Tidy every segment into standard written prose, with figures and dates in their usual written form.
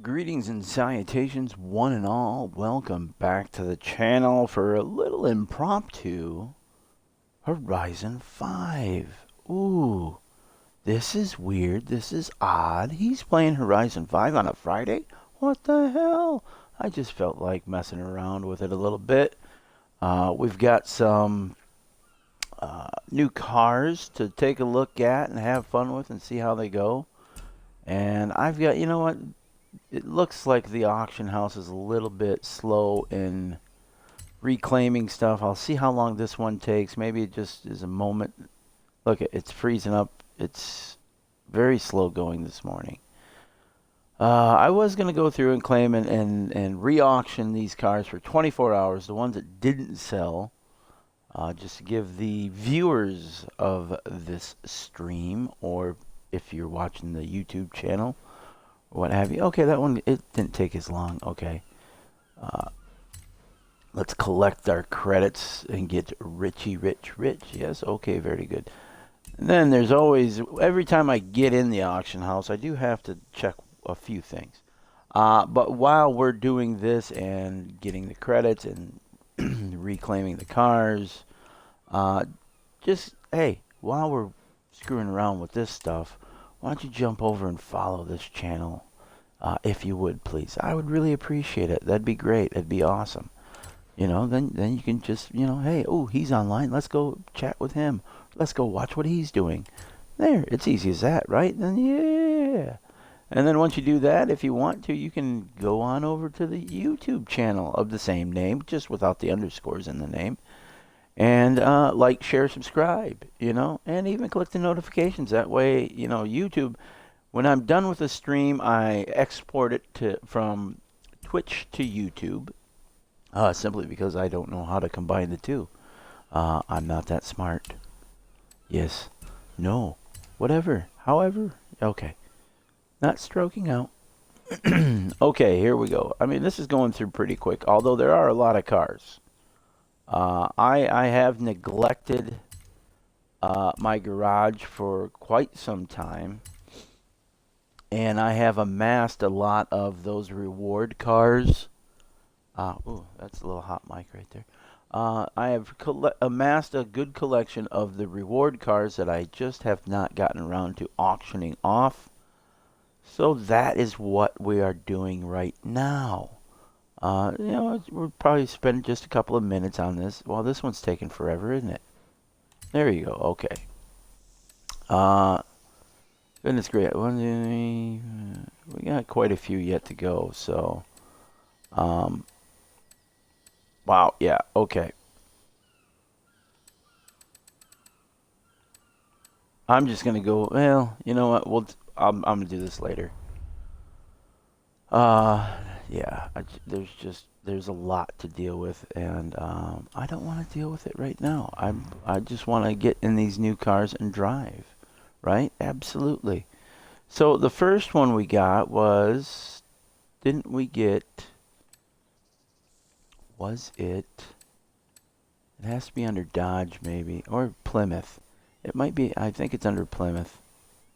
Greetings and salutations, one and all. Welcome back to the channel for a little impromptu Horizon 5. Ooh, this is weird. This is odd. He's playing Horizon 5 on a Friday? What the hell? I just felt like messing around with it a little bit. We've got some new cars to take a look at and have fun with and see how they go. And I've got, you know what? It looks like the auction house is a little bit slow in reclaiming stuff. I'll see how long this one takes. Maybe it just is a moment. Look, it's freezing up. It's very slow going this morning. I was going to go through and claim and re-auction these cars for 24 hours, the ones that didn't sell, just to give the viewers of this stream, or if you're watching the YouTube channel, what have you. Okay, that one, it didn't take as long. Okay. Let's collect our credits and get richy rich. Yes, okay, very good. And then there's always, every time I get in the auction house, I do have to check a few things. But while we're doing this and getting the credits and reclaiming the cars, just, hey, while we're screwing around with this stuff, why don't you jump over and follow this channel, if you would, please. I would really appreciate it. That'd be great. That'd be awesome. You know, then you can just, you know, hey, oh, he's online. Let's go chat with him. Let's go watch what he's doing. There, it's easy as that, right? Then yeah. And then once you do that, if you want to, you can go on over to the YouTube channel of the same name, just without the underscores in the name. And like, share, subscribe, you know, and even click the notifications. That way, you know, YouTube, when I'm done with the stream, I export it from Twitch to YouTube, simply because I don't know how to combine the two. I'm not that smart. Yes. No. Whatever. However. Okay. Not stroking out. Okay, here we go. I mean, this is going through pretty quick, although there are a lot of cars. I have neglected my garage for quite some time, and I have amassed a lot of those reward cars. Ooh, that's a little hot mic right there. I have amassed a good collection of the reward cars that I just have not gotten around to auctioning off. So that is what we are doing right now. You know, we'll probably spend just a couple of minutes on this. Well, this one's taking forever, isn't it? There you go. Okay. Goodness great. We got quite a few yet to go. So, wow. Yeah. Okay. I'm just gonna go. Well, you know what? I'm gonna do this later. Yeah. There's a lot to deal with, and I don't want to deal with it right now. I just want to get in these new cars and drive, right? Absolutely. So the first one we got was, didn't we get? Was it? It has to be under Dodge, maybe, or Plymouth. It might be. I think it's under Plymouth,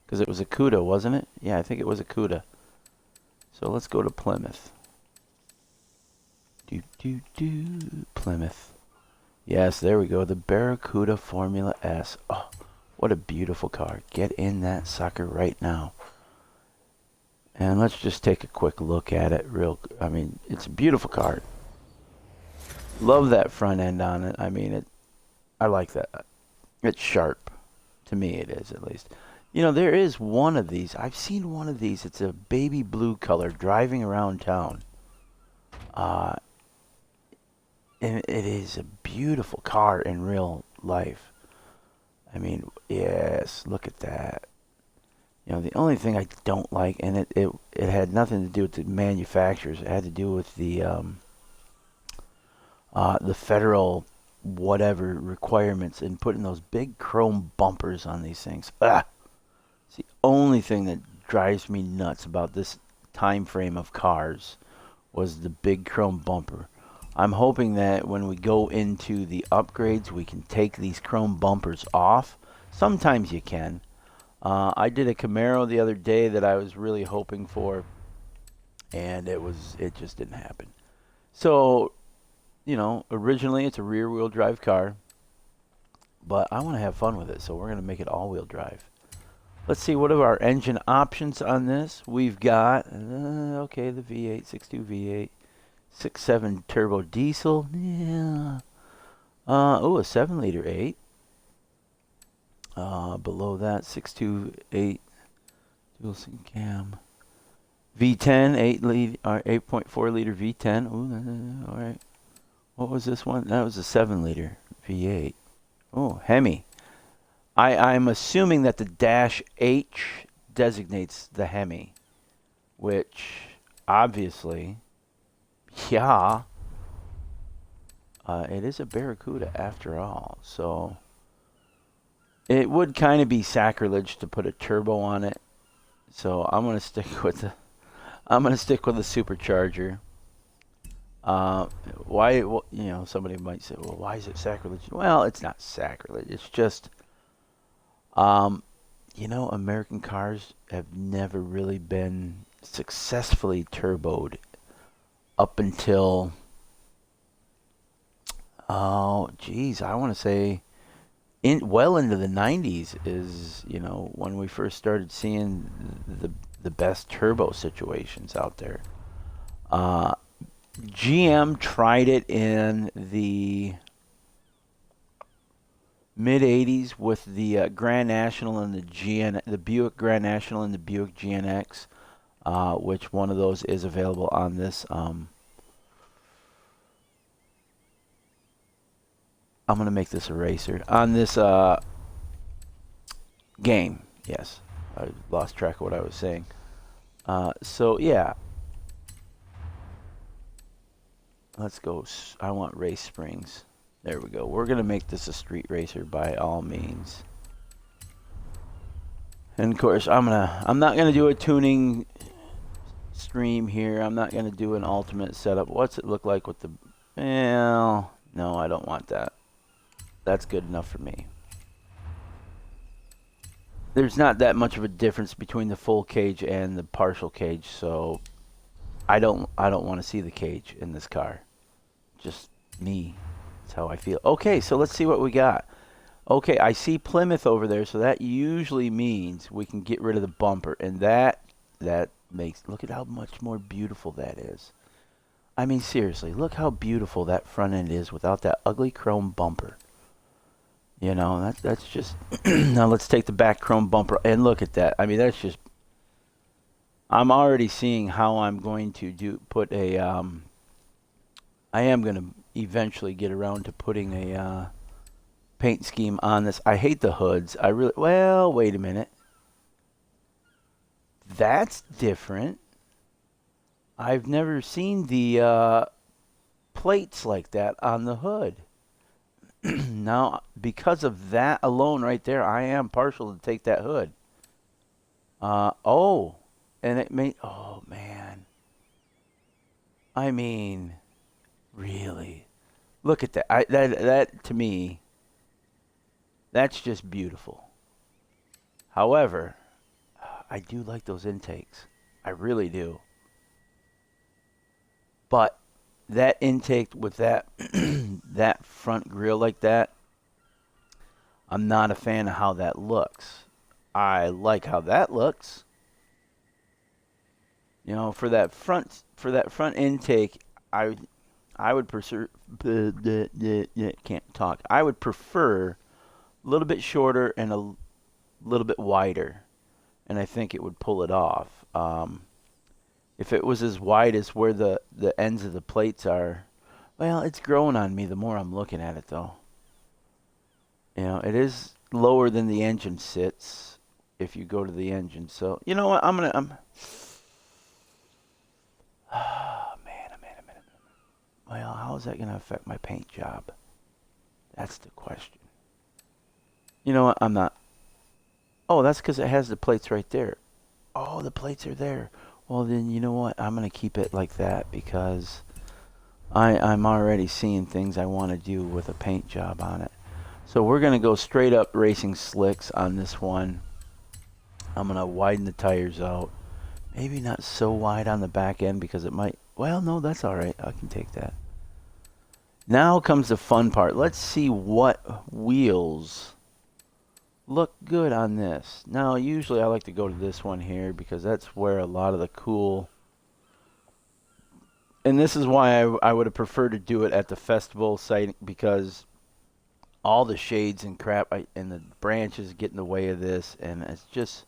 because it was a CUDA, wasn't it? Yeah, I think it was a CUDA. So let's go to Plymouth. Plymouth. Yes, there we go. The Barracuda Formula S. Oh, what a beautiful car. Get in that sucker right now. And let's just take a quick look at it. I mean, it's a beautiful car. Love that front end on it. I mean, I like that. It's sharp. To me, it is, at least. You know, there is one of these. I've seen one of these. It's a baby blue color driving around town. And it is a beautiful car in real life. I mean, yes, look at that. You know, the only thing I don't like, and it had nothing to do with the manufacturers. It had to do with the federal whatever requirements in putting those big chrome bumpers on these things. It's the only thing that drives me nuts about this time frame of cars was the big chrome bumper. I'm hoping that when we go into the upgrades, we can take these chrome bumpers off. Sometimes you can. I did a Camaro the other day that I was really hoping for, and it just didn't happen. So, originally it's a rear-wheel drive car, but I want to have fun with it, so we're going to make it all-wheel drive. Let's see, what are our engine options on this? We've got, okay, the V8, 6.2 V8, 6.7 turbo diesel. Yeah. A 7-liter 8. Below that, 6.2 8 dual sync cam. V10, 8.4 liter V10. Ooh, all right. What was this one? That was a 7-liter V8. Oh, Hemi. I'm assuming that the dash H designates the Hemi, which obviously, yeah, it is a Barracuda after all. So it would kind of be sacrilege to put a turbo on it. So I'm gonna stick with the supercharger. Why? Somebody might say, well, why is it sacrilege? Well, it's not sacrilege. It's just, American cars have never really been successfully turboed up until, oh, geez, I want to say, well into the 90s is, when we first started seeing the best turbo situations out there. GM tried it in the mid 80s with the Grand National and the Buick Grand National and the Buick GNX, which one of those is available on this. I'm gonna make this a racer on this game. Yes, I lost track of what I was saying. So yeah. Let's go. I want race springs. There we go. We're going to make this a street racer by all means. And of course, I'm not going to do a tuning stream here. I'm not going to do an ultimate setup. What's it look like with the... Well, no, I don't want that. That's good enough for me. There's not that much of a difference between the full cage and the partial cage, so I don't want to see the cage in this car. Just me. That's how I feel. Okay, so let's see what we got. Okay, I see Plymouth over there, so that usually means we can get rid of the bumper, and that makes, look at how much more beautiful that is. I mean, seriously, look how beautiful that front end is without that ugly chrome bumper. That's just... Now let's take the back chrome bumper and look at that. I mean, that's just... I'm already seeing how I'm going to put a... I am going to eventually get around to putting a paint scheme on this. I hate the hoods. Well, wait a minute. That's different. I've never seen the plates like that on the hood. Now, because of that alone right there, I am partial to take that hood. Oh, man. I mean... Really? Look at that. That to me, that's just beautiful. However, I do like those intakes. I really do. But that intake with that that front grille like that, I'm not a fan of how that looks. I like how that looks. For that front intake, I would prefer... Can't talk. I would prefer a little bit shorter and a little bit wider, and I think it would pull it off. If it was as wide as where the ends of the plates are, well, it's growing on me the more I'm looking at it, though. It is lower than the engine sits if you go to the engine. So, you know what? Well, how is that going to affect my paint job? That's the question. You know what? I'm not... Oh, that's because it has the plates right there. Oh, the plates are there. Well, then, you know what? I'm going to keep it like that because I'm already seeing things I want to do with a paint job on it. So we're going to go straight up racing slicks on this one. I'm going to widen the tires out. Maybe not so wide on the back end because it might, well, no, that's all right. I can take that. Now comes the fun part. Let's see what wheels look good on this. Now, usually I like to go to this one here because that's where a lot of the cool, and this is why I would have preferred to do it at the festival site because all the shades and crap and the branches get in the way of this, and it's just,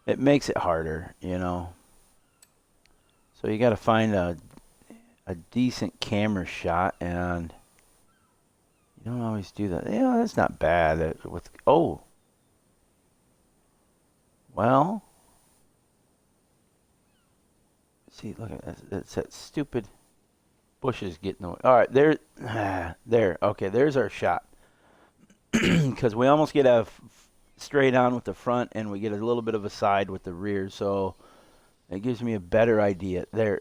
it makes it harder, you know. So you got to find a decent camera shot, and you don't always do that. Yeah, that's not bad. With oh, well, see, look at that. It's that stupid bushes getting away. All right, there, there. Okay, there's our shot. Because we almost get a straight on with the front, and we get a little bit of a side with the rear. So it gives me a better idea. There,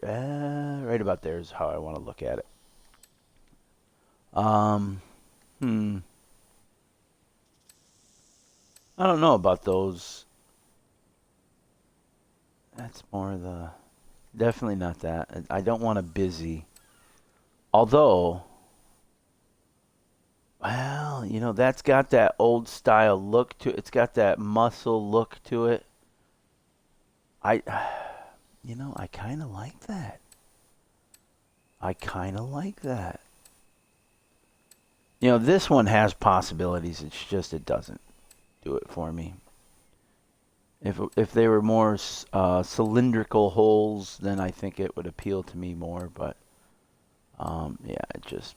right about there is how I want to look at it. I don't know about those. That's more the, definitely not that. I don't want a busy. Although, well, you know, that's got that old style look to it. It's got that muscle look to it. I, you know, I kind of like that. I kind of like that. You know, this one has possibilities. It's just it doesn't do it for me. If they were more cylindrical holes, then I think it would appeal to me more. But yeah, it just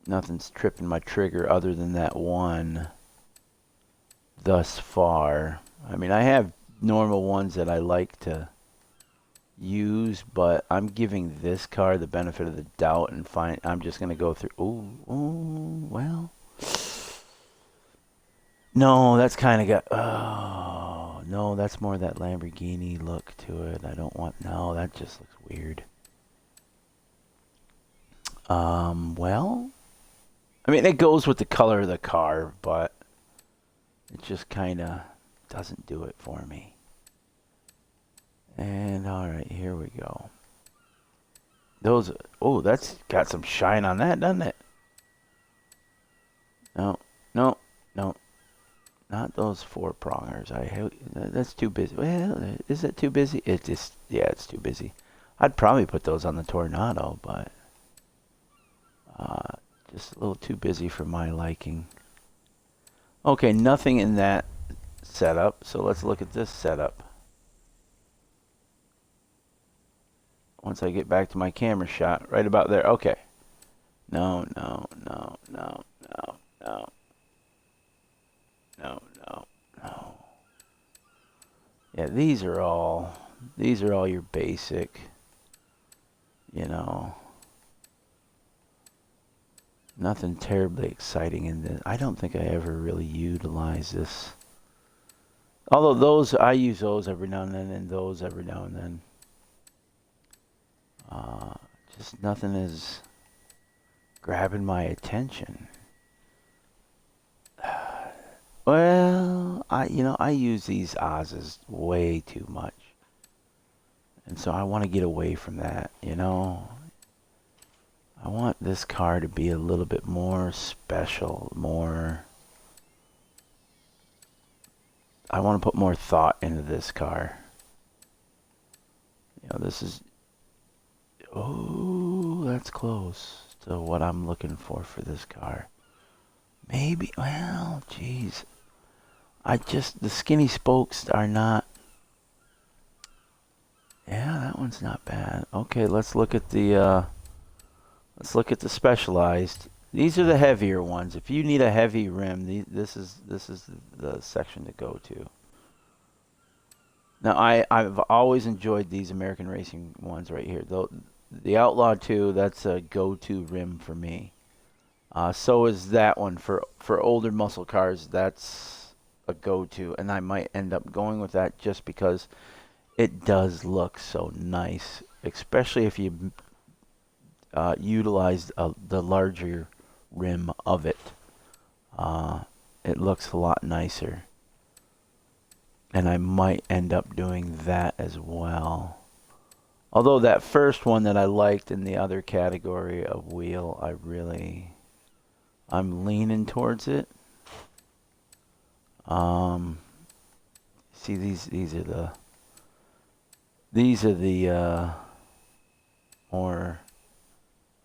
nothing's tripping my trigger other than that one thus far. I mean, I have normal ones that I like to use, but I'm giving this car the benefit of the doubt and I'm just gonna go through. Ooh, well. No, that's kind of got. Oh no, that's more that Lamborghini look to it. I don't want. No, that just looks weird. Well, I mean, it goes with the color of the car, but it just kind of doesn't do it for me. And all right, here we go. Those. Oh, that's got some shine on that, doesn't it? No, no, no. Not those four prongers. That's too busy. Well, is it too busy? It just, yeah, it's too busy. I'd probably put those on the Tornado, but just a little too busy for my liking. Okay, nothing in that setup. So let's look at this setup. Once I get back to my camera shot, right about there. Okay. No, no, no, no, no, no. No, no, no. Yeah, these are all your basic, you know, nothing terribly exciting in this. I don't think I ever really utilize this. Although those, I use those every now and then, and those every now and then. Just nothing is grabbing my attention. Well, I use these Oz's way too much. And so I want to get away from that, you know. I want this car to be a little bit more special, I want to put more thought into this car. You know, this is, oh, that's close to what I'm looking for this car. Maybe, well, geez. The skinny spokes are not, yeah, that one's not bad. Okay, let's look at the Specialized. These are the heavier ones. If you need a heavy rim, this is the section to go to. Now, I've always enjoyed these American Racing ones right here. The Outlaw 2, that's a go-to rim for me. So is that one for older muscle cars. That's a go-to, and I might end up going with that just because it does look so nice, especially if you utilize the larger rim of it. It looks a lot nicer. And I might end up doing that as well. Although that first one that I liked in the other category of wheel, I'm leaning towards it. See, these are the more,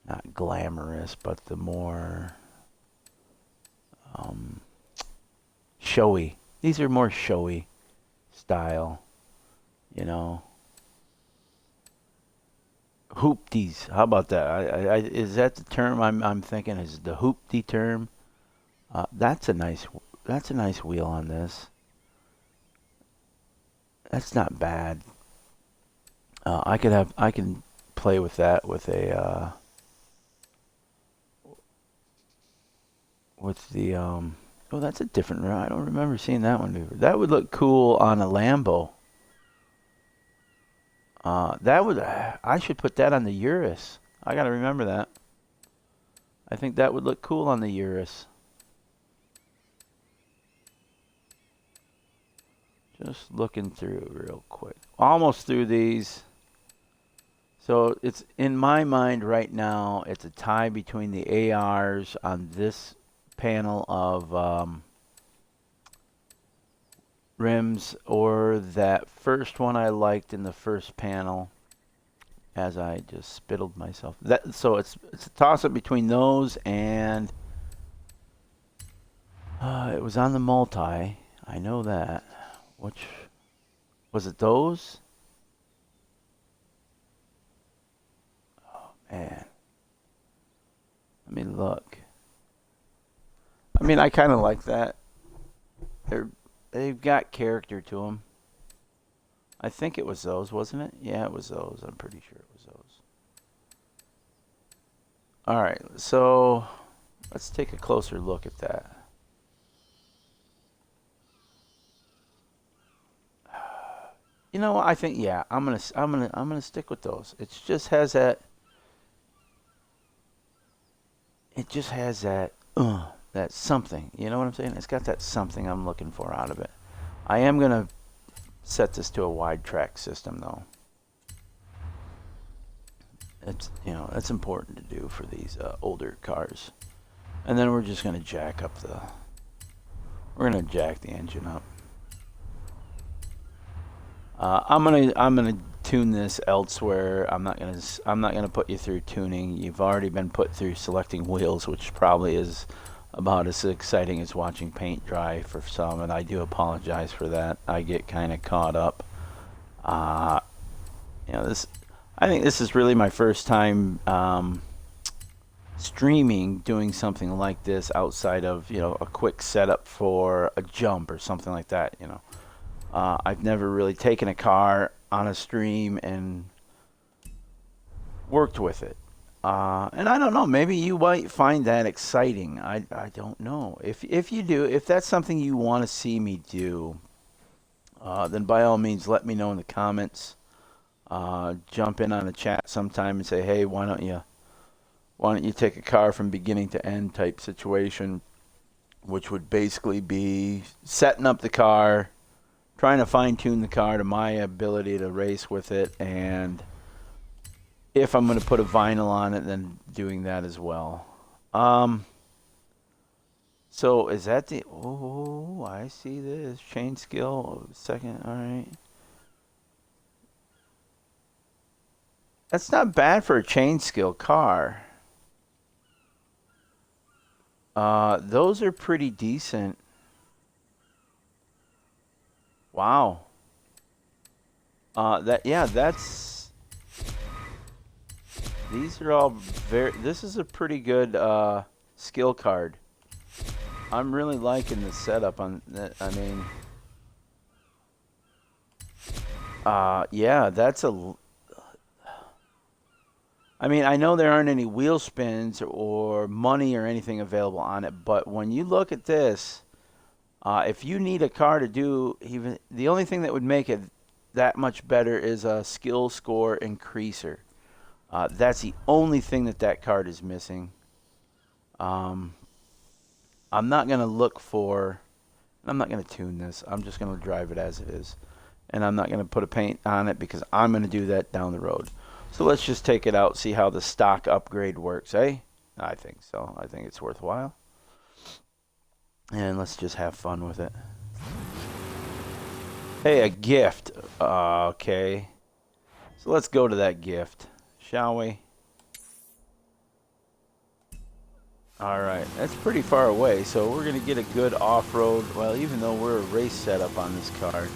not glamorous, but the more showy. These are more showy style, you know. Hoopties. How about that? Is that the term I'm thinking? Is the hoopty term? That's a nice wheel on this. That's not bad. I can play with that with a with the oh, that's a different. I don't remember seeing that one before. That would look cool on a Lambo. That would. I should put that on the Urus. I gotta remember that. I think that would look cool on the Urus. Just looking through real quick. Almost through these. So it's in my mind right now. It's a tie between the ARs on this panel of rims or that first one I liked in the first panel. As I just spittled myself. So it's a toss up between those and it was on the multi. I know that. Which was it? Those? Oh man. Let me look. I mean, I kind of like that. They've got character to them. I think it was those, wasn't it? Yeah, it was those. I'm pretty sure it was those. All right, so let's take a closer look at that. You know, I think yeah, I'm gonna stick with those. It just has that. It just has that something. You know what I'm saying? It's got that something I'm looking for out of it. I am gonna set this to a wide track system though. It's that's important to do for these older cars. And then we're just gonna jack the engine up. I'm gonna tune this elsewhere. I'm not gonna put you through tuning. You've already been put through selecting wheels, which probably is about as exciting as watching paint dry for some, and I do apologize for that. I get kind of caught up. I think this is really my first time streaming, doing something like this outside of a quick setup for a jump or something like that. I've never really taken a car on a stream and worked with it. And I don't know, maybe you might find that exciting. I don't know. If you do, if that's something you want to see me do, then by all means let me know in the comments. Jump in on the chat sometime and say, hey, why don't you take a car from beginning to end type situation, which would basically be setting up the car, trying to fine-tune the car to my ability to race with it, and if I'm going to put a vinyl on it, then doing that as well. So is that the... Oh, I see this. Chain skill. Second. All right. That's not bad for a chain skill car. Those are pretty decent. Wow. That's... These are all very... This is a pretty good skill card. I'm really liking the setup on that. I mean... yeah, that's a... I mean, I know there aren't any wheel spins or money or anything available on it, but when you look at this, if you need a car to do even... The only thing that would make it that much better is a skill score increaser. That's the only thing that card is missing. I'm not going to look for... I'm not going to tune this. I'm just going to drive it as it is. And I'm not going to put a paint on it because I'm going to do that down the road. So let's just take it out, see how the stock upgrade works, eh? I think so. I think it's worthwhile. And let's just have fun with it. Hey, a gift. Okay. So let's go to that gift, shall we? Alright, that's pretty far away, so we're going to get a good off-road. Well, even though we're a race setup on this car,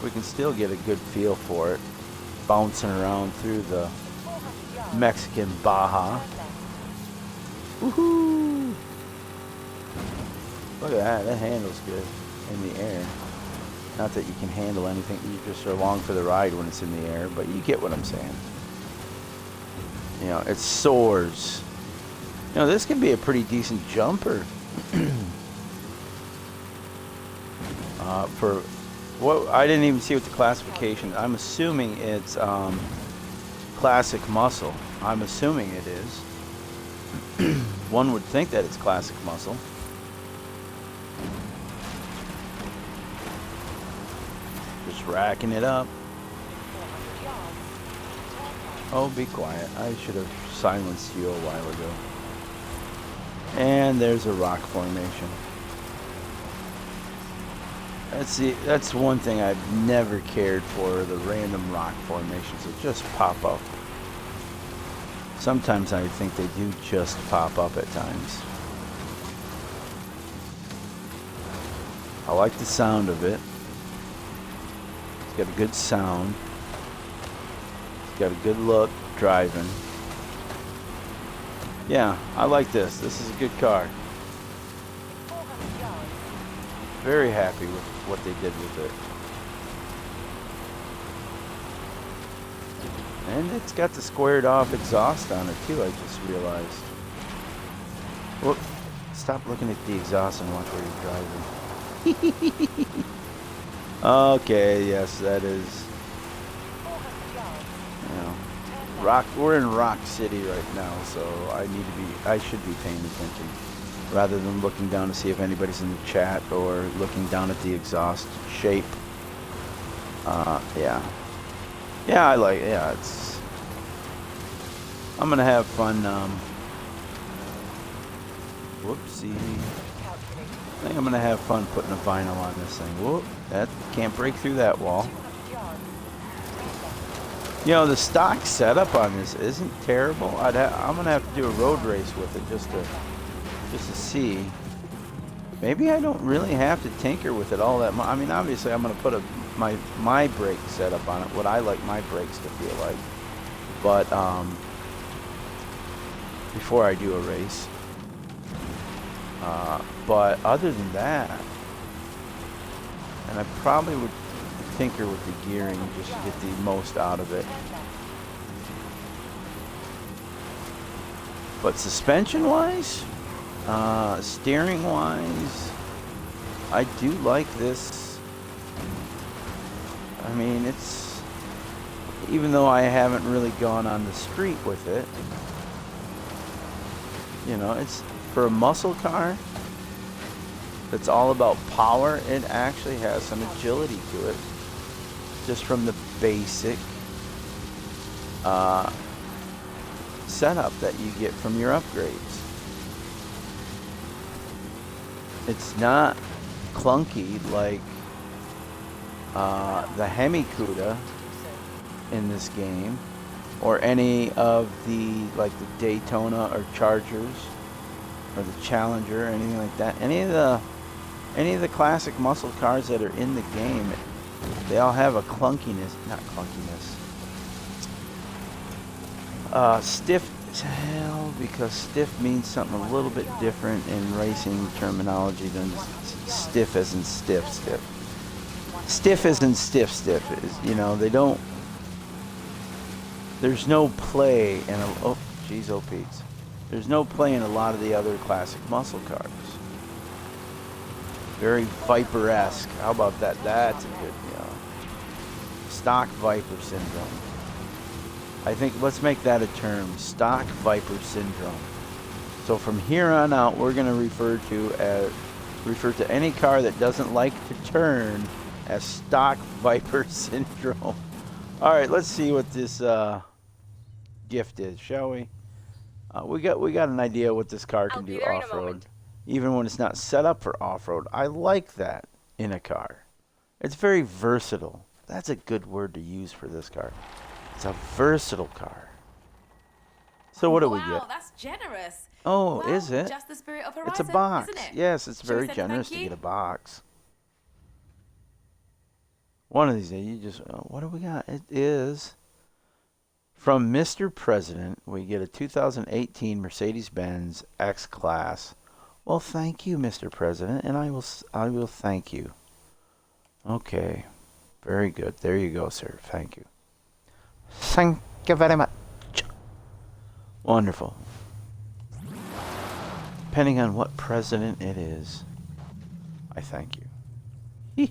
we can still get a good feel for it. Bouncing around through the Mexican Baja. Woohoo! Look at that, that handles good in the air. Not that you can handle anything, you just are along for the ride when it's in the air, but you get what I'm saying. You know, it soars. You know, this could be a pretty decent jumper. For what, I didn't even see what the classification. I'm assuming it's classic muscle. I'm assuming it is. One would think that it's classic muscle. Just racking it up. Oh, be quiet. I should have silenced you a while ago. And there's a rock formation. That's one thing I've never cared for, the random rock formations that just pop up. Sometimes I think they do just pop up at times. I like the sound of it. It's got a good sound. It's got a good look driving. Yeah, I like this. This is a good car. Very happy with what they did with it. And it's got the squared off exhaust on it too, I just realized. Whoop. Stop looking at the exhaust and watch where you're driving. Okay, yes, that is. You know, we're in Rock City right now, so I should be paying attention. Rather than looking down to see if anybody's in the chat or looking down at the exhaust shape. Yeah. Yeah, I'm gonna have fun, whoopsie. I think I'm gonna have fun putting a vinyl on this thing. Whoop, that can't break through that wall. You know, the stock setup on this isn't terrible. I'm gonna have to do a road race with it just to see. Maybe I don't really have to tinker with it all that much. I mean, obviously I'm going to put my brake setup on it, what I like my brakes to feel like. But before I do a race. But other than that, and I probably would tinker with the gearing just to get the most out of it. But suspension-wise, steering-wise, I do like this. I mean, it's, even though I haven't really gone on the street with it, you know, it's for a muscle car that's all about power. It actually has some agility to it, just from the basic setup that you get from your upgrades. It's not clunky like the Hemi-Cuda in this game, or any of the, like the Daytona or Chargers or the Challenger or anything like that. Any of the classic muscle cars that are in the game, they all have a clunkiness, not clunkiness, stiff as hell, because stiff means something a little bit different in racing terminology than stiff as in stiff. Stiff as in stiff is, you know, they don't, there's no play in a, oh geez, oh Pete's, there's no play in a lot of the other classic muscle cars. Very Viper-esque. How about that? That's a good, you know, stock Viper syndrome. I think let's make that a term, stock Viper syndrome. So from here on out, we're going to refer to refer to any car that doesn't like to turn as stock Viper syndrome. All right, let's see what this gift is, shall we? We got an idea what this car can do off-road, even when it's not set up for off-road. I like that in a car. It's very versatile. That's a good word to use for this car. It's a versatile car. So what do we get? Wow, that's generous. Oh, well, is it? Just the spirit of Horizon, It's a box. isn't it? Yes, it's very generous to get a box. One of these days, you just, what do we got? It is from Mr. President. We get a 2018 Mercedes-Benz X-Class. Well, thank you, Mr. President, and I will thank you. Okay, very good. There you go, sir. Thank you. Thank you very much. Wonderful. Depending on what president it is, I thank you.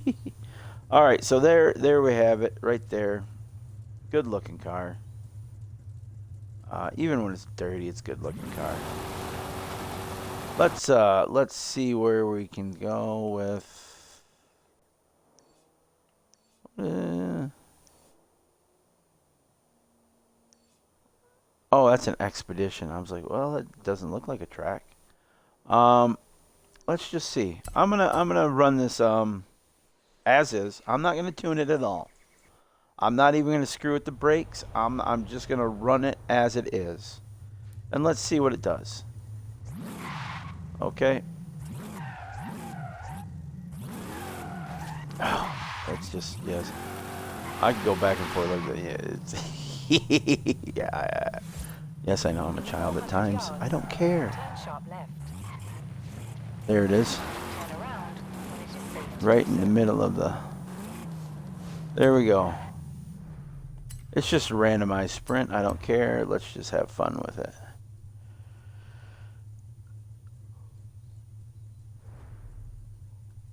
All right, so there we have it, right there. Good looking car. Even when it's dirty, it's a good looking car. Let's see where we can go with. Oh, that's an Expedition. I was like, well, it doesn't look like a track. Let's just see. I'm gonna run this as is. I'm not gonna tune it at all. I'm not even gonna screw with the brakes. I'm just gonna run it as it is, and let's see what it does. Okay. Oh, it's just, yes. I can go back and forth like that. Yeah, it's yeah. Yes, I know I'm a child at times. I don't care. There it is. Right in the middle of the... There we go. It's just a randomized sprint. I don't care. Let's just have fun with it.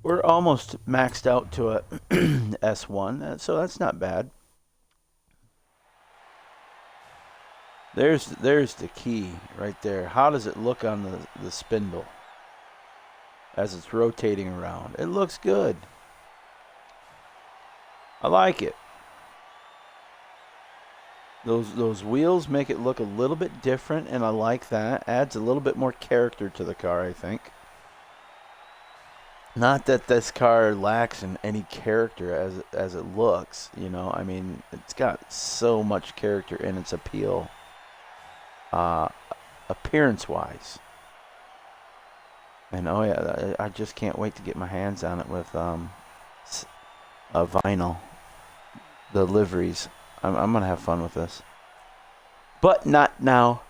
We're almost maxed out to a S1, so that's not bad. There's the key right there. How does it look on the spindle as it's rotating around? It looks good. I like it. Those wheels make it look a little bit different, and I like that. Adds a little bit more character to the car, I think. Not that this car lacks in any character as it looks, you know. I mean, it's got so much character in its appeal, appearance-wise. And oh yeah, I just can't wait to get my hands on it with vinyl, the liveries. I'm gonna have fun with this, but not now.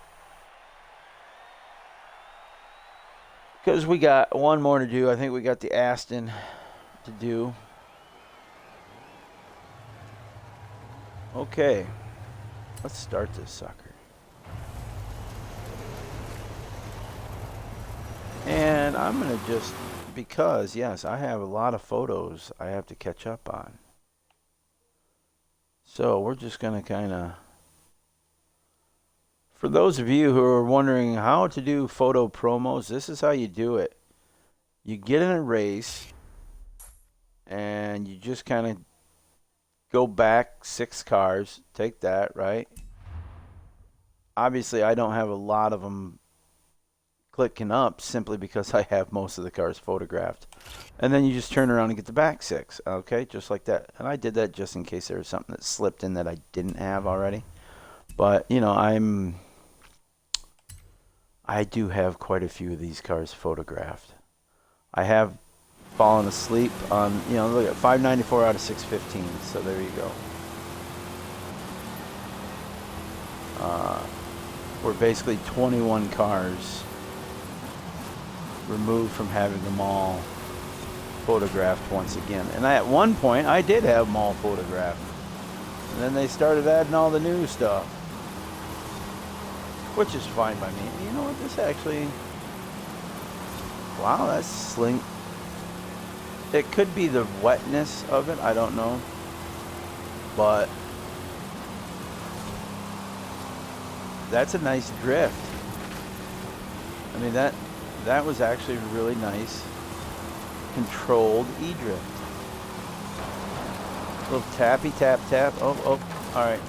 Because we got one more to do. I think we got the Aston to do. Okay. Let's start this sucker. And I'm going to just, because, yes, I have a lot of photos I have to catch up on. So we're just going to kind of... For those of you who are wondering how to do photo promos, this is how you do it. You get in a race, and you just kind of go back 6 cars. Take that, right? Obviously, I don't have a lot of them clicking up simply because I have most of the cars photographed. And then you just turn around and get the back 6, okay? Just like that. And I did that just in case there was something that slipped in that I didn't have already. But, you know, I do have quite a few of these cars photographed. I have fallen asleep on, you know, look at 594 out of 615. So there you go. We're basically 21 cars removed from having them all photographed once again. And at one point, I did have them all photographed. And then they started adding all the new stuff. Which is fine by me. You know what, this actually... Wow, that's sling... It could be the wetness of it, I don't know. But... That's a nice drift. I mean, that was actually really nice. controlled e-drift. Little tappy tap tap. Oh, oh, all right.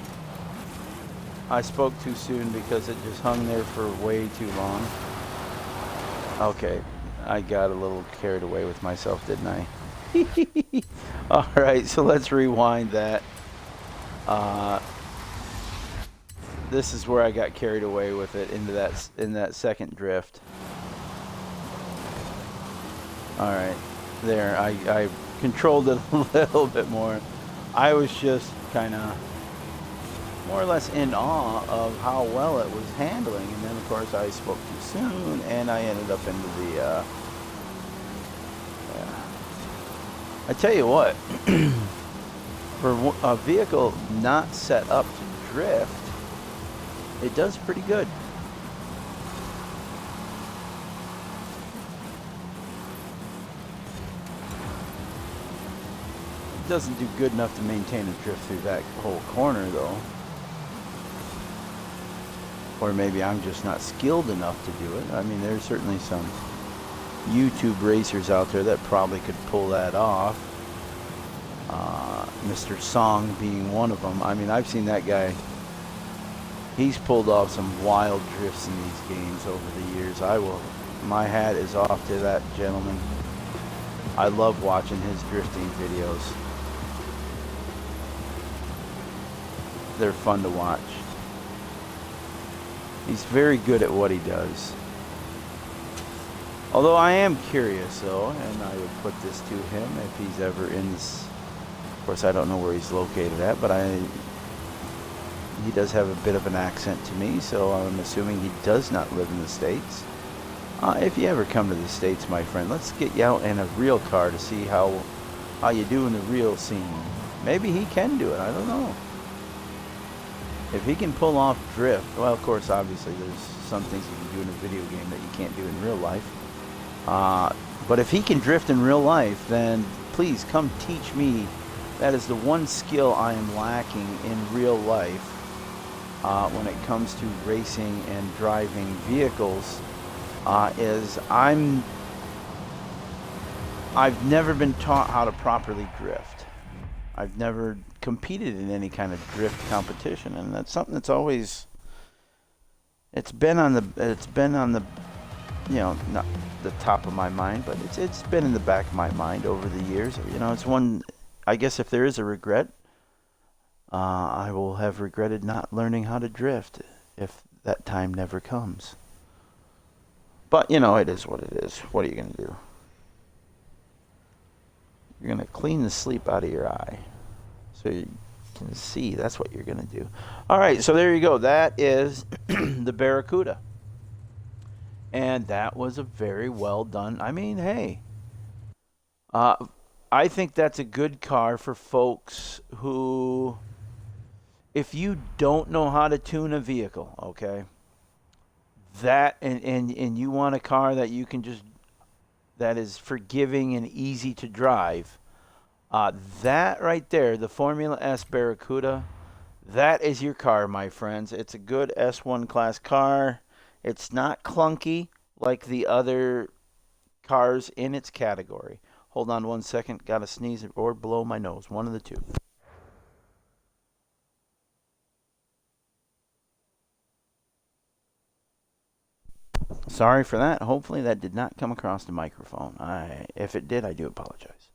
I spoke too soon because it just hung there for way too long. Okay, I got a little carried away with myself, didn't I? All right, so let's rewind that. This is where I got carried away with it in that second drift. All right, there. I controlled it a little bit more. I was just kind of more or less in awe of how well it was handling, and then of course I spoke too soon, and I ended up into the. I tell you what, for a vehicle not set up to drift, it does pretty good. It doesn't do good enough to maintain a drift through that whole corner, though. Or maybe I'm just not skilled enough to do it. I mean, there's certainly some YouTube racers out there that probably could pull that off. Mr. Song being one of them. I mean, I've seen that guy. He's pulled off some wild drifts in these games over the years. My hat is off to that gentleman. I love watching his drifting videos. They're fun to watch. He's very good at what he does. Although I am curious, though, and I would put this to him if he's ever in this. Of course, I don't know where he's located at, but he does have a bit of an accent to me, so I'm assuming he does not live in the States. If you ever come to the States, my friend, let's get you out in a real car to see how you do in the real scene. Maybe he can do it. I don't know. If he can pull off drift, well, of course, obviously, there's some things you can do in a video game that you can't do in real life. But if he can drift in real life, then please come teach me. That is the one skill I am lacking in real life when it comes to racing and driving vehicles. Is I've never been taught how to properly drift. I've never competed in any kind of drift competition, and that's something that's always it's been on the you know, not the top of my mind, but it's been in the back of my mind over the years. You know, it's one. I guess if there is a regret, I will have regretted not learning how to drift if that time never comes. But, you know, it is what it is. What are you going to do? You're going to clean the sleep out of your eye so you can see. That's what you're going to do. All right, so there you go. That is the Barracuda. And that was a very well done. I mean, hey. I think that's a good car for folks who, if you don't know how to tune a vehicle, okay, that and you want a car that you can just, that is forgiving and easy to drive, that right there, the Formula S Barracuda, that is your car, my friends. It's a good S1 class car. It's not clunky like the other cars in its category. Hold on 1 second. Got to sneeze or blow my nose. One of the two. Sorry for that. Hopefully that did not come across the microphone. If it did, I do apologize.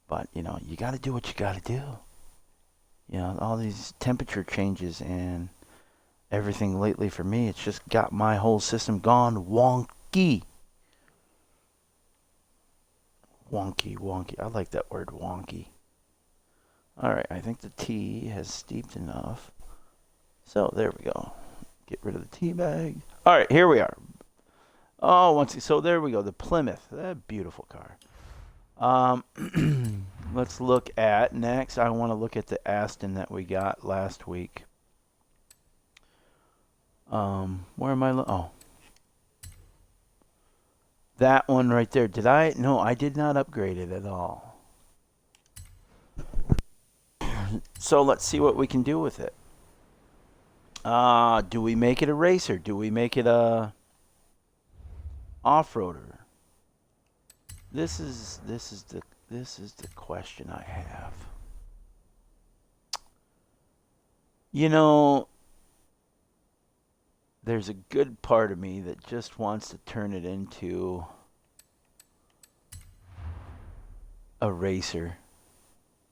But, you know, you got to do what you got to do. You know, all these temperature changes and everything lately for me, it's just got my whole system gone wonky. Wonky. I like that word, wonky. All right, I think the tea has steeped enough. So there we go. Get rid of the tea bag. All right, here we are. Oh, so there we go. The Plymouth, that beautiful car. Let's look at next. I want to look at the Aston that we got last week. Where am I? Oh. That one right there. Did I? No, I did not upgrade it at all. So let's see what we can do with it. Do we make it a racer? Do we make it a off-roader? This is the question I have. You know, there's a good part of me that just wants to turn it into a racer.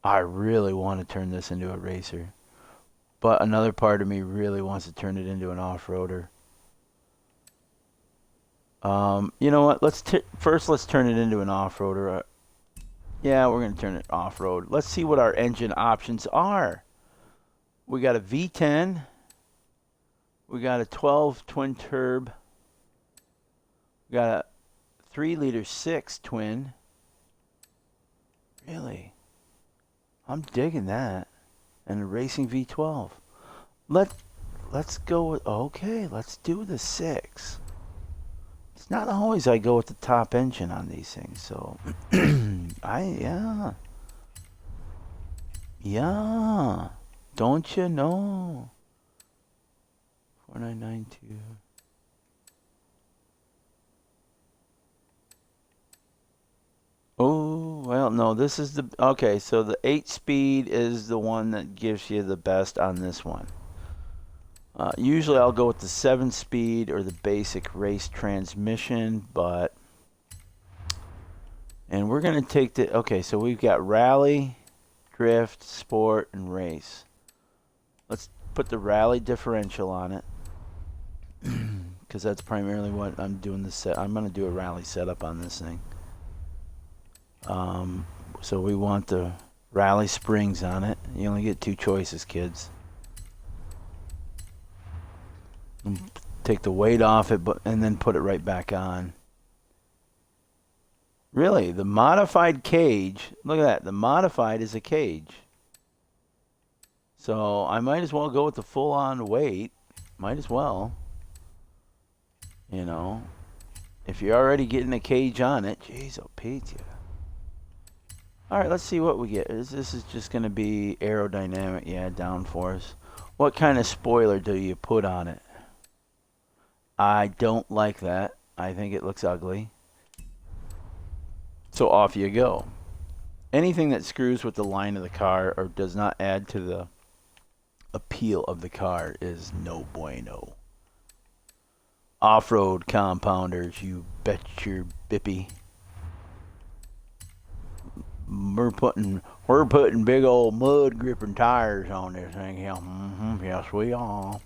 I really want to turn this into a racer. But another part of me really wants to turn it into an off-roader. You know what? First let's turn it into an off-roader. Yeah, we're going to turn it off-road. Let's see what our engine options are. We got a V10. We got a 12 twin turb. We got a 3-liter 6 twin. Really? I'm digging that. And a racing V12. Let's go with, okay, let's do the 6. It's not always I go with the top engine on these things, so yeah. Don't you know? 4992. Oh, well, no, this is the, okay, so the 8-speed is the one that gives you the best on this one. Usually I'll go with the 7-speed or the basic race transmission, and we're going to take the, okay, so we've got rally, drift, sport, and race. Let's put the rally differential on it, because that's primarily what I'm doing I'm going to do a rally setup on this thing. So we want the rally springs on it. You only get 2 choices, kids. And take the weight off it, and then put it right back on. Really, the modified cage, look at that. The modified is a cage. So I might as well go with the full-on weight. Might as well. You know, if you're already getting a cage on it, jeez, oh, Pete, yeah. All right, let's see what we get. This is just going to be aerodynamic, yeah, downforce. What kind of spoiler do you put on it? I don't like that. I think it looks ugly. So off you go. Anything that screws with the line of the car or does not add to the appeal of the car is no bueno. Off-road compounders, you bet your bippy. We're putting big old mud gripping tires on this thing here. Yes, we are.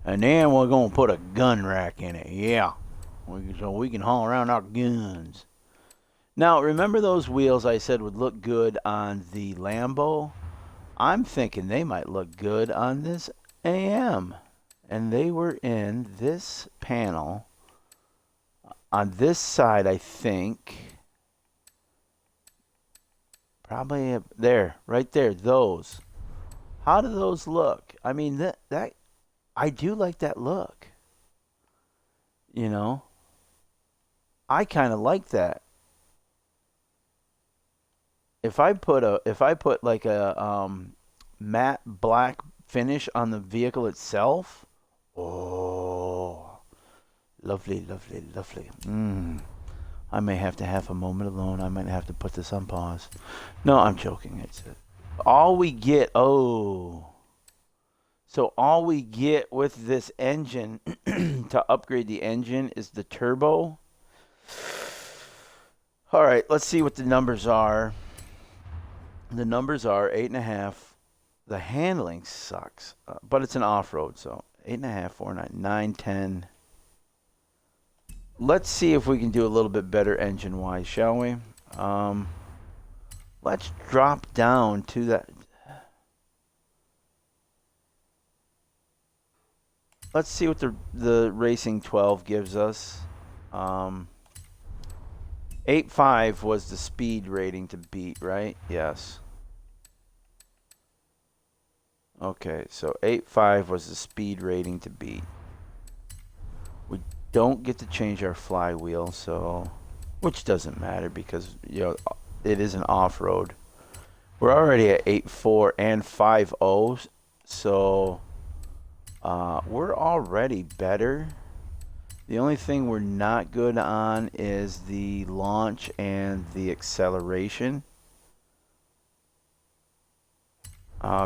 And then we're going to put a gun rack in it. Yeah. So we can haul around our guns. Now, remember those wheels I said would look good on the Lambo? I'm thinking they might look good on this AM. And they were in this panel. On this side, I think. Probably there. Right there. Those. How do those look? I mean, that I do like that look. You know, I kind of like that. If I put like a matte black finish on the vehicle itself, oh, lovely, lovely, lovely. I may have to have a moment alone. I might have to put this on pause. No, I'm joking. It's all we get. Oh. So all we get with this engine to upgrade the engine is the turbo. All right, let's see what the numbers are. The numbers are 8.5. The handling sucks, but it's an off-road, so 8.5, 4, 9, 10. Let's see if we can do a little bit better engine-wise, shall we? Let's drop down to that. Let's see what the Racing 12 gives us. 8.5 was the speed rating to beat, right? Yes. Okay, so 8.5 was the speed rating to beat. We don't get to change our flywheel, so which doesn't matter because it is an off-road. We're already at 8.4 and 5.0, so we're already better The only thing we're not good on is the launch and the acceleration.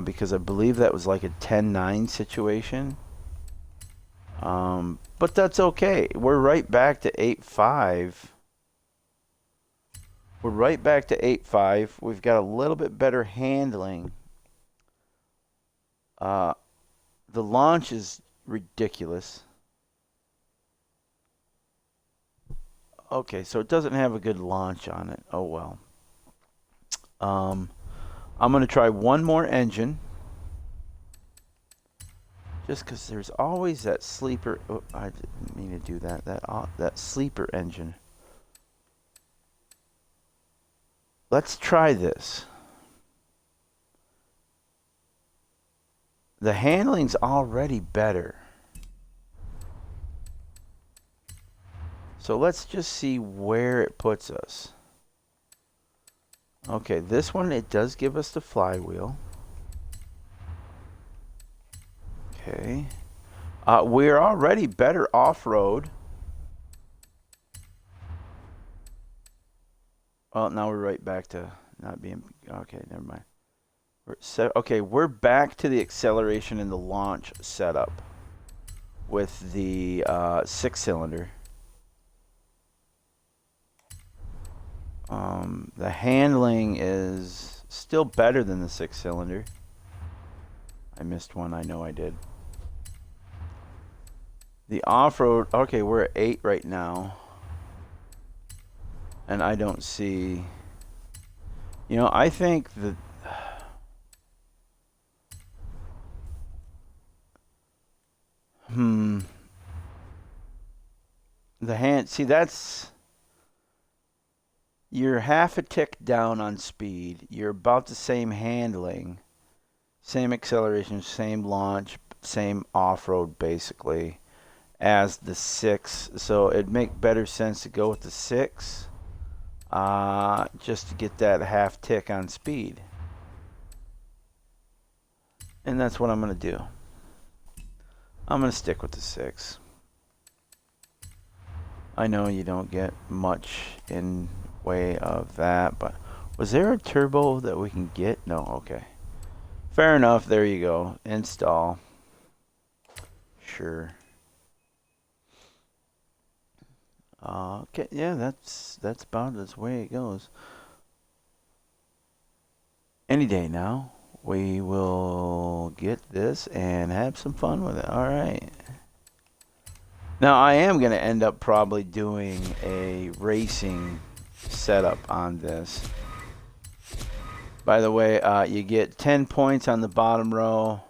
Because I believe that was like a 10-9 situation. But that's okay. We're right back to 8-5. We're right back to 8-5. We've got a little bit better handling. The launch is ridiculous. Okay, so it doesn't have a good launch on it. Oh well. I'm going to try one more engine. Just because there's always that sleeper. Oh, I didn't mean to do that. That sleeper engine. Let's try this. The handling's already better. So let's just see where it puts us. Okay, this one, it does give us the flywheel. Okay. We're already better off-road. Well, now we're right back to not being... Okay, never mind. Okay, we're back to the acceleration and the launch setup with the 6-cylinder. The handling is still better than the 6-cylinder. I missed one, I know I did. The off-road, okay, we're at 8 right now. And I don't see... You know, I think that... The hand... See, that's... You're half a tick down on speed. You're about the same handling. Same acceleration, same launch, same off-road, basically, as the 6. So it'd make better sense to go with the 6. Just to get that half tick on speed. And that's what I'm going to do. I'm going to stick with the 6. I know you don't get much in way of that, but was there a turbo that we can get? No, okay. Fair enough, there you go. Install. Sure. Okay, yeah, that's about the way it goes. Any day now, we will get this and have some fun with it. All right. Now, I am going to end up probably doing a racing setup on this. By the way, you get 10 points on the bottom row.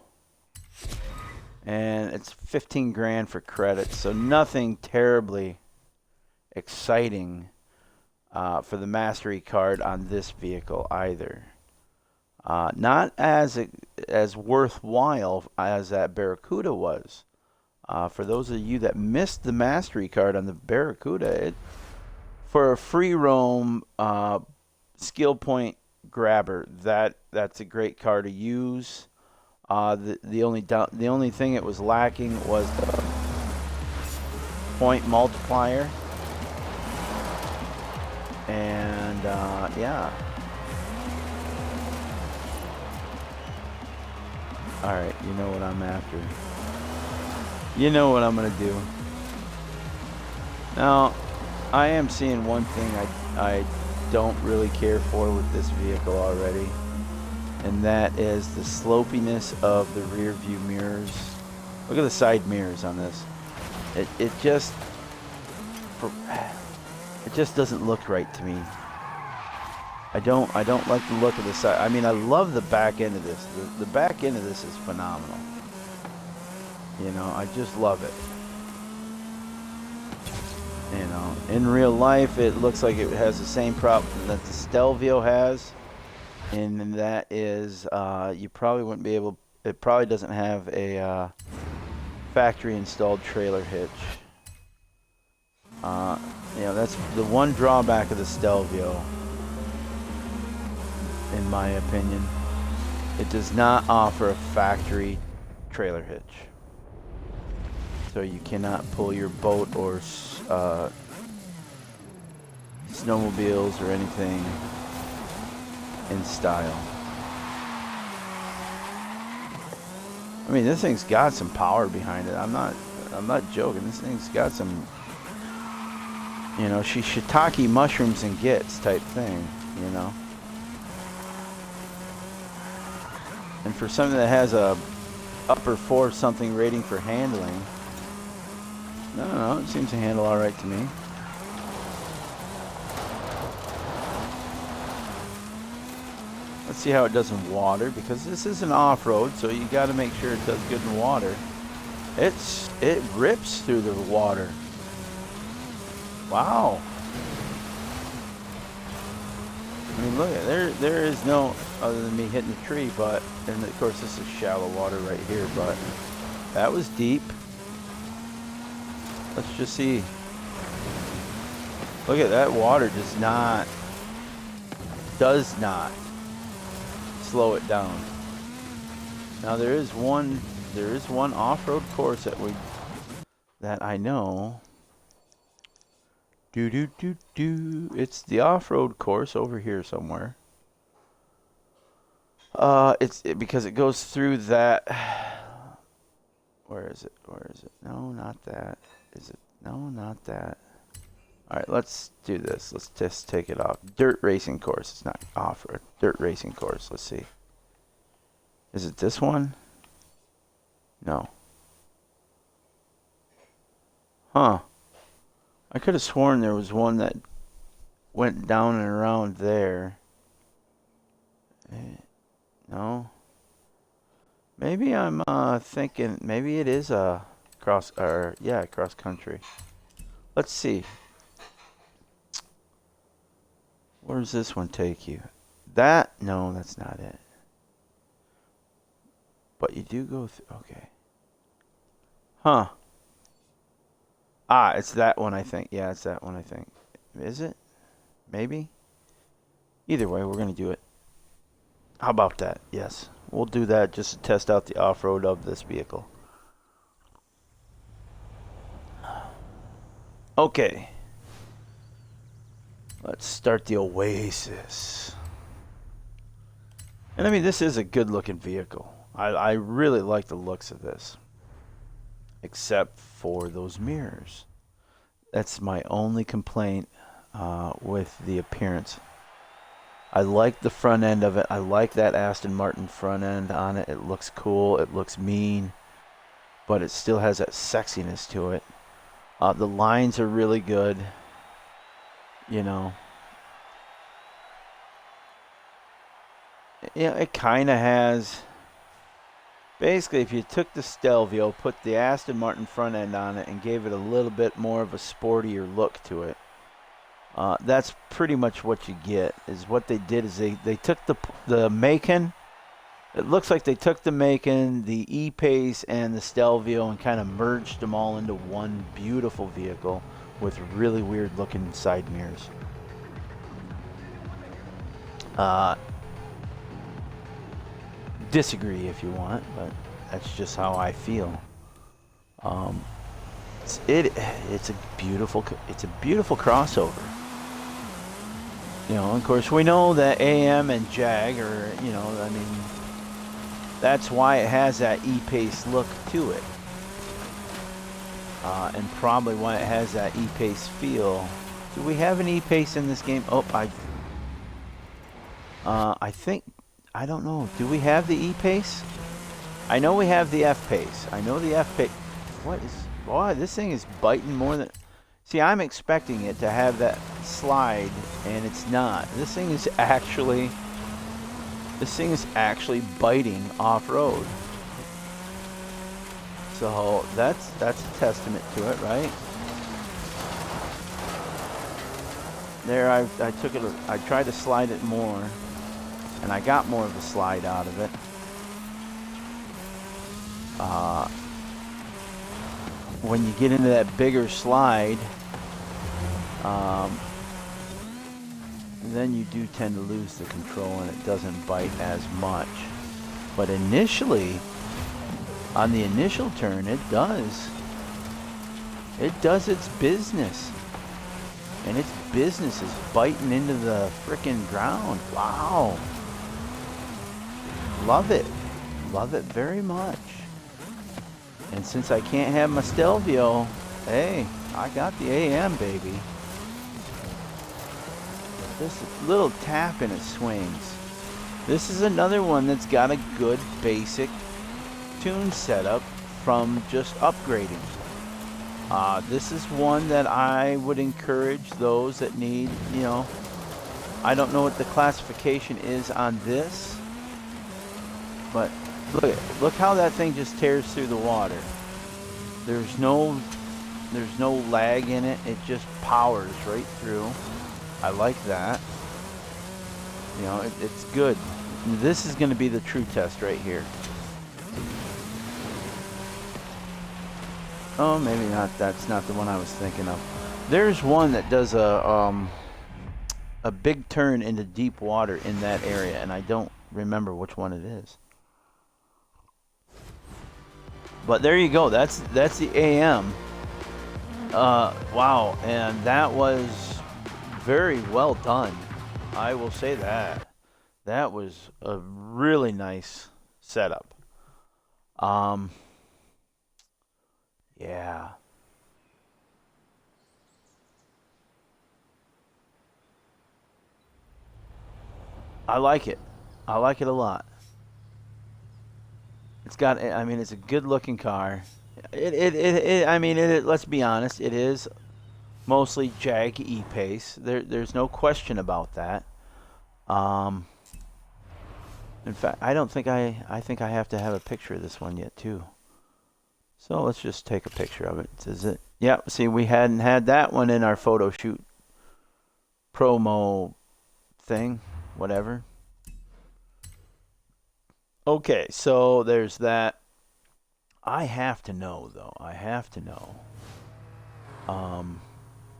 And it's 15 grand for credits. So nothing terribly exciting for the mastery card on this vehicle either. Not as worthwhile as that Barracuda was. For those of you that missed the mastery card on the Barracuda, for a free roam skill point grabber, that's a great card to use. The only thing it was lacking was the point multiplier, and yeah. All right, you know what I'm after. You know what I'm gonna do. Now, I am seeing one thing I don't really care for with this vehicle already, and that is the slopiness of the rear view mirrors. Look at the side mirrors on this. It just doesn't look right to me. I don't like the look of the side. I mean, I love the back end of this. The back end of this is phenomenal. You know, I just love it. You know, in real life, it looks like it has the same problem that the Stelvio has, and that is you probably wouldn't be able. It probably doesn't have a factory installed trailer hitch. You know, that's the one drawback of the Stelvio, in my opinion. It does not offer a factory trailer hitch. so you cannot pull your boat or snowmobiles or anything in style. I mean, this thing's got some power behind it. I'm not joking. This thing's got some, you know, shiitake mushrooms and gets type thing, you know. And for something that has a upper 4 something rating for handling, no, it seems to handle all right to me. Let's see how it does in water, because this is an off-road, so you got to make sure it does good in water. It rips through the water. Wow. I mean, look at there is no other than me hitting the tree, but and of course this is shallow water right here, but that was deep. Let's just see. Look at that water does not slow it down. Now there is one off-road course that I know. It's the off-road course over here somewhere. Because it goes through that. Where is it? No, not that. Is it? No, not that. All right, let's do this. Let's just take it off. Dirt racing course. It's not off-road. Dirt racing course. Let's see. Is it this one? No. Huh. I could have sworn there was one that went down and around there. No. Maybe I'm thinking maybe it is a cross country. Let's see. Where does this one take you? No, that's not it. But you do go through. Okay. Huh. It's that one, I think. Yeah, it's that one, I think. Is it? Maybe? Either way, we're going to do it. How about that? Yes. We'll do that just to test out the off-road of this vehicle. Okay. Let's start the Oasis. And I mean, this is a good-looking vehicle. I really like the looks of this. Except for those mirrors. That's my only complaint with the appearance. I like the front end of it. I like that Aston Martin front end on it. It looks cool. It looks mean. But it still has that sexiness to it. The lines are really good. You know. Yeah, it kind of has. Basically, if you took the Stelvio, put the Aston Martin front end on it, and gave it a little bit more of a sportier look to it, that's pretty much what you get. Is what they did is they took the Macon. It looks like they took the Macon, the E-Pace, and the Stelvio and kind of merged them all into one beautiful vehicle with really weird looking side mirrors. Disagree if you want, but that's just how I feel. It's a beautiful crossover. You know, of course, we know that AM and Jag are, you know, I mean, that's why it has that E-Pace look to it, and probably why it has that E-Pace feel. Do we have an E-Pace in this game? Oh, I think. I don't know. Do we have the E-Pace? I know we have the F-Pace. I know the F-Pace. What is... Boy, this thing is biting more than... See, I'm expecting it to have that slide, and it's not. This thing is actually biting off-road. So, that's a testament to it, right? There, I took it... I tried to slide it more. And I got more of a slide out of it. When you get into that bigger slide, then you do tend to lose the control and it doesn't bite as much. But initially, on the initial turn, it does. It does its business. And its business is biting into the frickin' ground. Wow. Love it. Love it very much. And since I can't have my Stelvio, hey, I got the AM, baby. Just a little tap and it swings. This is another one that's got a good basic tune setup from just upgrading. This is one that I would encourage those that need, you know, I don't know what the classification is on this, but look how that thing just tears through the water. There's no lag in it. It just powers right through. I like that. You know, it's good. This is going to be the true test right here. Oh, maybe not. That's not the one I was thinking of. There's one that does a big turn into deep water in that area, and I don't remember which one it is. But there you go. That's the AM. Wow, and that was very well done. I will say that. That was a really nice setup. Yeah. I like it. I like it a lot. It's got, I mean, it's a good looking car. I mean, let's be honest, it is mostly Jag E-Pace. There's no question about that. In fact, I don't think I think I have to have a picture of this one yet too. So let's just take a picture of it. Is it? Yeah, see, we hadn't had that one in our photo shoot promo thing, whatever. Okay, so there's that. I have to know, though. I have to know.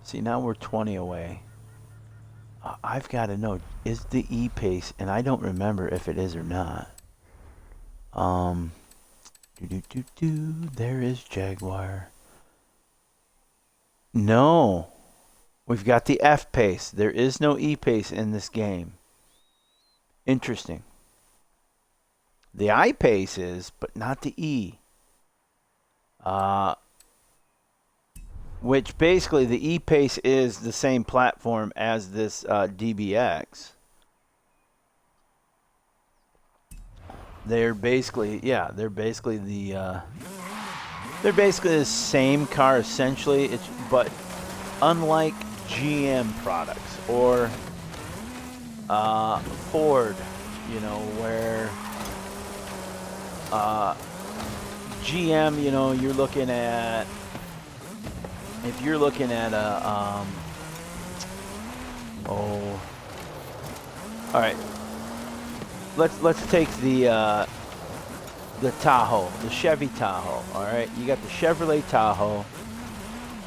See, now we're 20 away. I've got to know, is the E-Pace, and I don't remember if it is or not. There is Jaguar. No. We've got the F-Pace. There is no E-Pace in this game. Interesting. The I-Pace is, but not the E. Which basically the E-Pace is the same platform as this DBX. They're basically, yeah, they're basically the same car essentially. But unlike GM products or Ford, you know, where GM, you know, you're looking at, if you're looking at a all right, let's take the Tahoe, the Chevy Tahoe. All right, you got the Chevrolet Tahoe,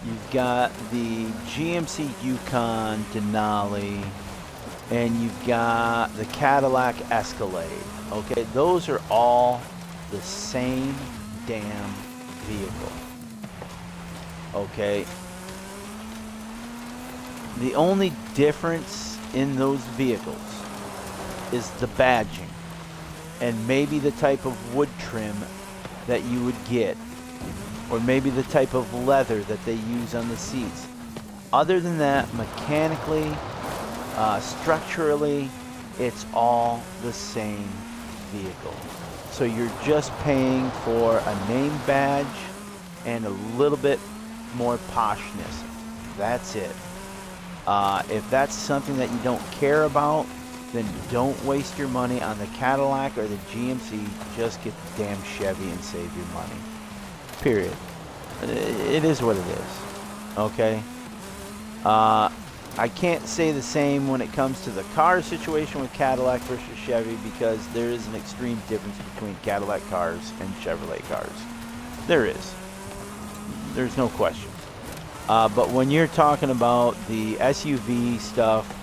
you've got the GMC Yukon Denali, and you've got the Cadillac Escalade. Okay, those are all the same damn vehicle. Okay, the only difference in those vehicles is the badging and maybe the type of wood trim that you would get, or maybe the type of leather that they use on the seats. Other than that, mechanically, structurally, it's all the same vehicle. So you're just paying for a name badge and a little bit more poshness. That's it. If that's something that you don't care about, then don't waste your money on the Cadillac or the GMC. Just get the damn Chevy and save your money. Period. It is what it is. Okay? I can't say the same when it comes to the car situation with Cadillac versus Chevy, because there is an extreme difference between Cadillac cars and Chevrolet cars. There is. There's no question. But when you're talking about the SUV stuff,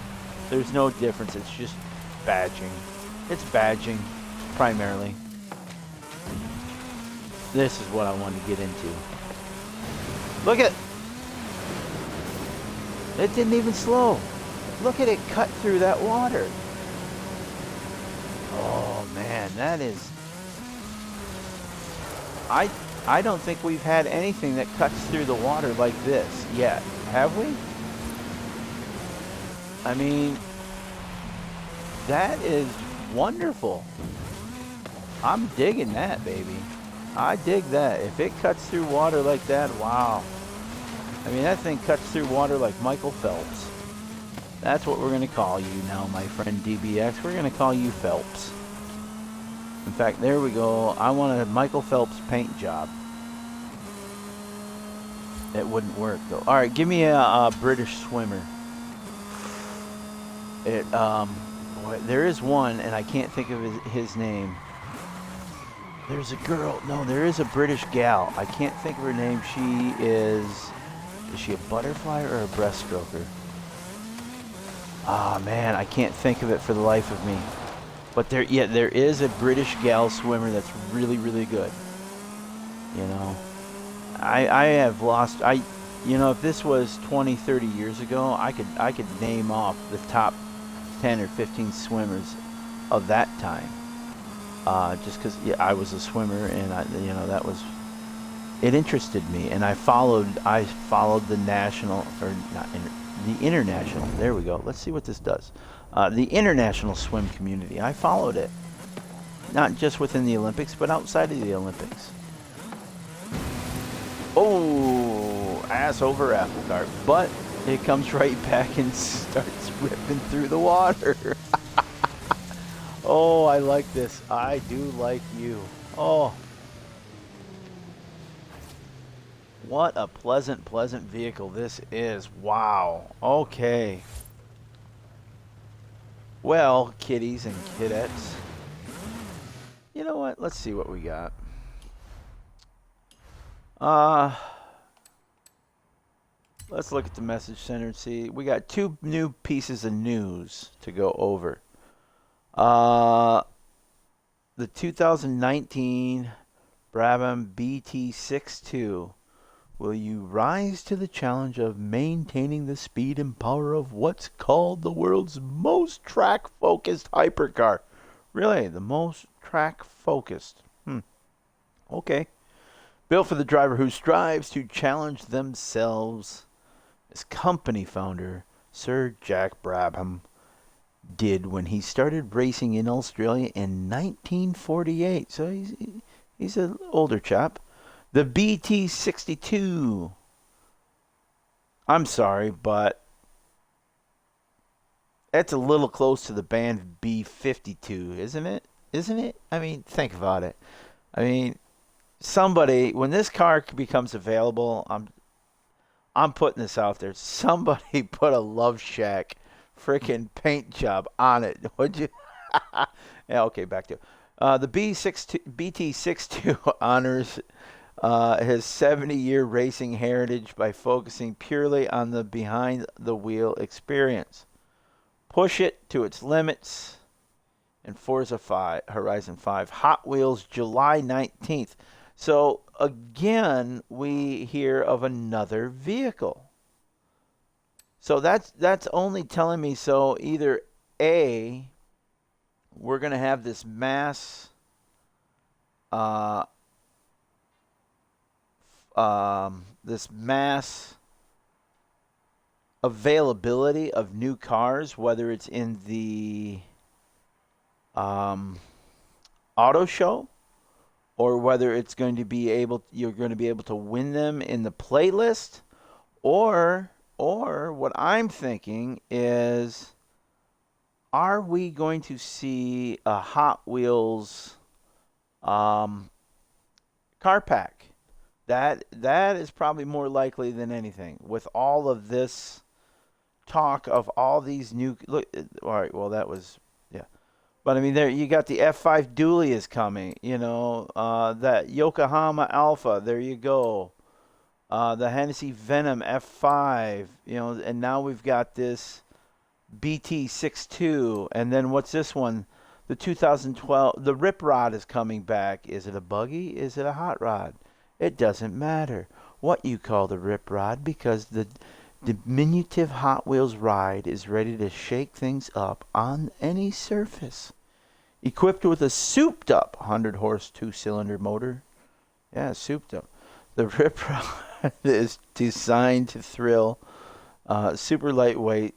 there's no difference. It's just badging. It's badging, primarily. This is what I wanted to get into. Look at It didn't even slow. Look at it cut through that water. Oh man, that is... I I don't think we've had anything that cuts through the water like this yet, have we? I mean, that is wonderful. I'm digging that, baby. I dig that. If it cuts through water like that, wow. I mean, that thing cuts through water like Michael Phelps. That's what we're going to call you now, my friend DBX. We're going to call you Phelps. In fact, there we go. I want a Michael Phelps paint job. It wouldn't work, though. All right, give me a British swimmer. Boy, there is one, and I can't think of his name. There's a girl. No, there is a British gal. I can't think of her name. Is she a butterfly or a breaststroker? Ah, man, I can't think of it for the life of me. But there is a British gal swimmer that's really, really good. You know, I have lost. If this was 20, 30 years ago, I could name off the top 10 or 15 swimmers of that time. Just because I was a swimmer, and that was, it interested me, and I followed the national, or not the international. There we go. Let's see what this does. The international swim community. I followed it, not just within the Olympics, but outside of the Olympics. Oh, ass over apple cart, but it comes right back and starts ripping through the water. Oh, I like this. I do like you. Oh. What a pleasant, pleasant vehicle this is. Wow. Okay. Well, kiddies and kiddettes. You know what? Let's see what we got. Let's look at the message center and see. We got 2 new pieces of news to go over. The 2019 Brabham BT62. Will you rise to the challenge of maintaining the speed and power of what's called the world's most track-focused hypercar? Really, the most track-focused. Okay. Built for the driver who strives to challenge themselves. As company founder, Sir Jack Brabham, did when he started racing in Australia in 1948. So he's an older chap. The BT62. I'm sorry, but that's a little close to the band B52, isn't it? Isn't it? I mean, think about it. I mean, somebody, when this car becomes available, I'm putting this out there. Somebody put a Love Shack freaking paint job on it, would you? Yeah, okay, back to the BT62 honors his 70-year racing heritage by focusing purely on the behind-the-wheel experience. Push it to its limits in Forza Horizon 5. Hot Wheels, July 19th. So, again, we hear of another vehicle. So that's only telling me, so either A, we're going to have this mass availability of new cars, whether it's in the auto show, or whether it's going to be you're going to be able to win them in the playlist, or what I'm thinking is, are we going to see a Hot Wheels car pack? That is probably more likely than anything. With all of this talk of all these new... Look, all right, well, that was... Yeah. But, I mean, there you got the F5 Dually is coming. You know, that Yokohama Alpha, there you go. The Hennessy Venom F5, you know, and now we've got this BT62, and then what's this one? The 2012, the Rip Rod is coming back. Is it a buggy? Is it a hot rod? It doesn't matter what you call the Rip Rod, because Diminutive Hot Wheels ride is ready to shake things up on any surface. Equipped with a souped-up 100-horse two-cylinder motor. Yeah, souped up. The Rip Rod is designed to thrill. Super lightweight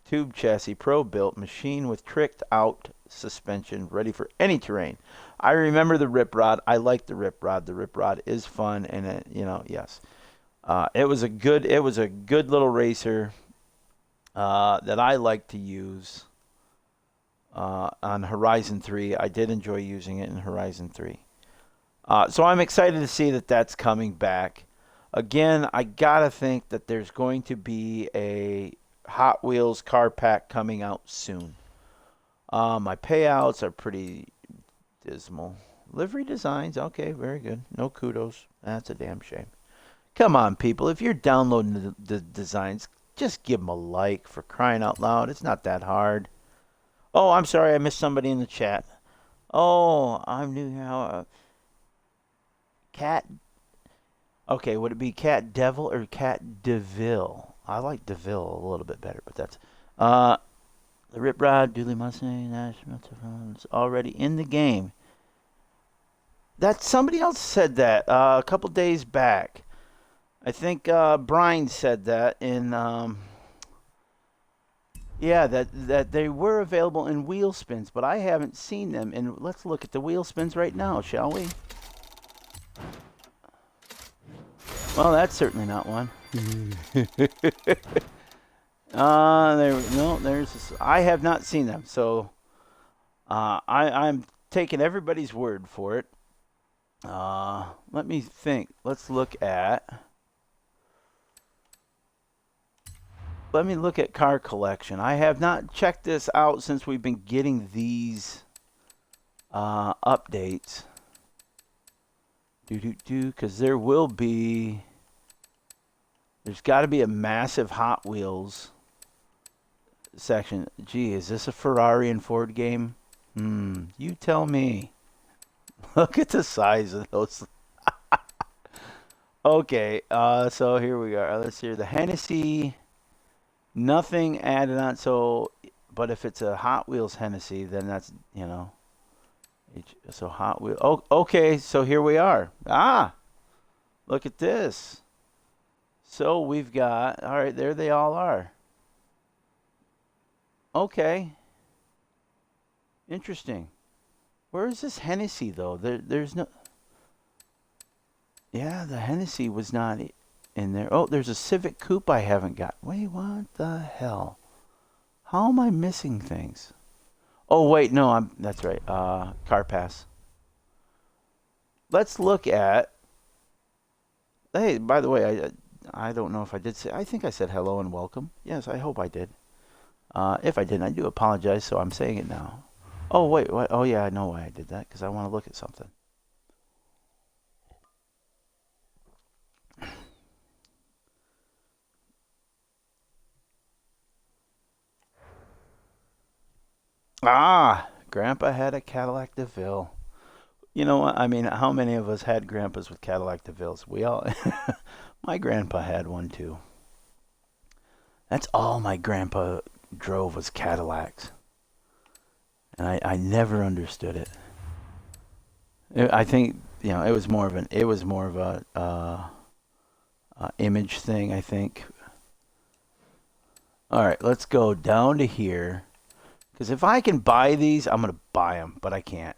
tube chassis, pro-built machine with tricked-out suspension, ready for any terrain. I remember the Rip Rod. I like the Rip Rod. The Rip Rod is fun, and yes, it was a good little racer that I like to use on Horizon 3. I did enjoy using it in Horizon 3. So I'm excited to see that that's coming back. Again, I gotta think that there's going to be a Hot Wheels car pack coming out soon. My payouts are pretty dismal. Livery designs, okay, very good. No kudos. That's a damn shame. Come on, people. If you're downloading the designs, just give them a like, for crying out loud. It's not that hard. Oh, I'm sorry. I missed somebody in the chat. Oh, I'm new how. Cat. Okay, would it be Cat Devil or Cat DeVille? I like DeVille a little bit better, but that's. The Rip Rod, Dooley Mustang, National, it's already in the game. That somebody else said that a couple days back. I think Brian said that in. Yeah, that they were available in wheel spins, but I haven't seen them. And let's look at the wheel spins right now, shall we? Well, that's certainly not one. I have not seen them, so I'm taking everybody's word for it. Let me think. Let me look at car collection. I have not checked this out since we've been getting these updates. Because there's got to be a massive Hot Wheels section. Gee, is this a Ferrari and Ford game? You tell me. Look at the size of those. Okay, so here we are. Let's see. The Hennessy, nothing added on. So, but if it's a Hot Wheels Hennessy, then that's, so Hot Wheels. Oh, okay, so here we are. Look at this. So we've got, all right, there they all are. Okay. Interesting. Where is this Hennessy, though? There's no... Yeah, the Hennessy was not in there. Oh, there's a Civic Coupe I haven't got. Wait, what the hell? How am I missing things? Oh, wait, no, that's right. Car Pass. Let's look at... Hey, by the way, I don't know if I did say... I think I said hello and welcome. Yes, I hope I did. If I didn't, I do apologize, so I'm saying it now. Oh, wait, what? Oh, yeah, I know why I did that, because I want to look at something. Grandpa had a Cadillac DeVille. You know what? I mean, how many of us had grandpas with Cadillac DeVilles? We all... My grandpa had one, too. That's all my grandpa drove was Cadillacs. And I never understood it. I think, it was more of a image thing, I think. All right, let's go down to here. Because if I can buy these, I'm going to buy them, but I can't.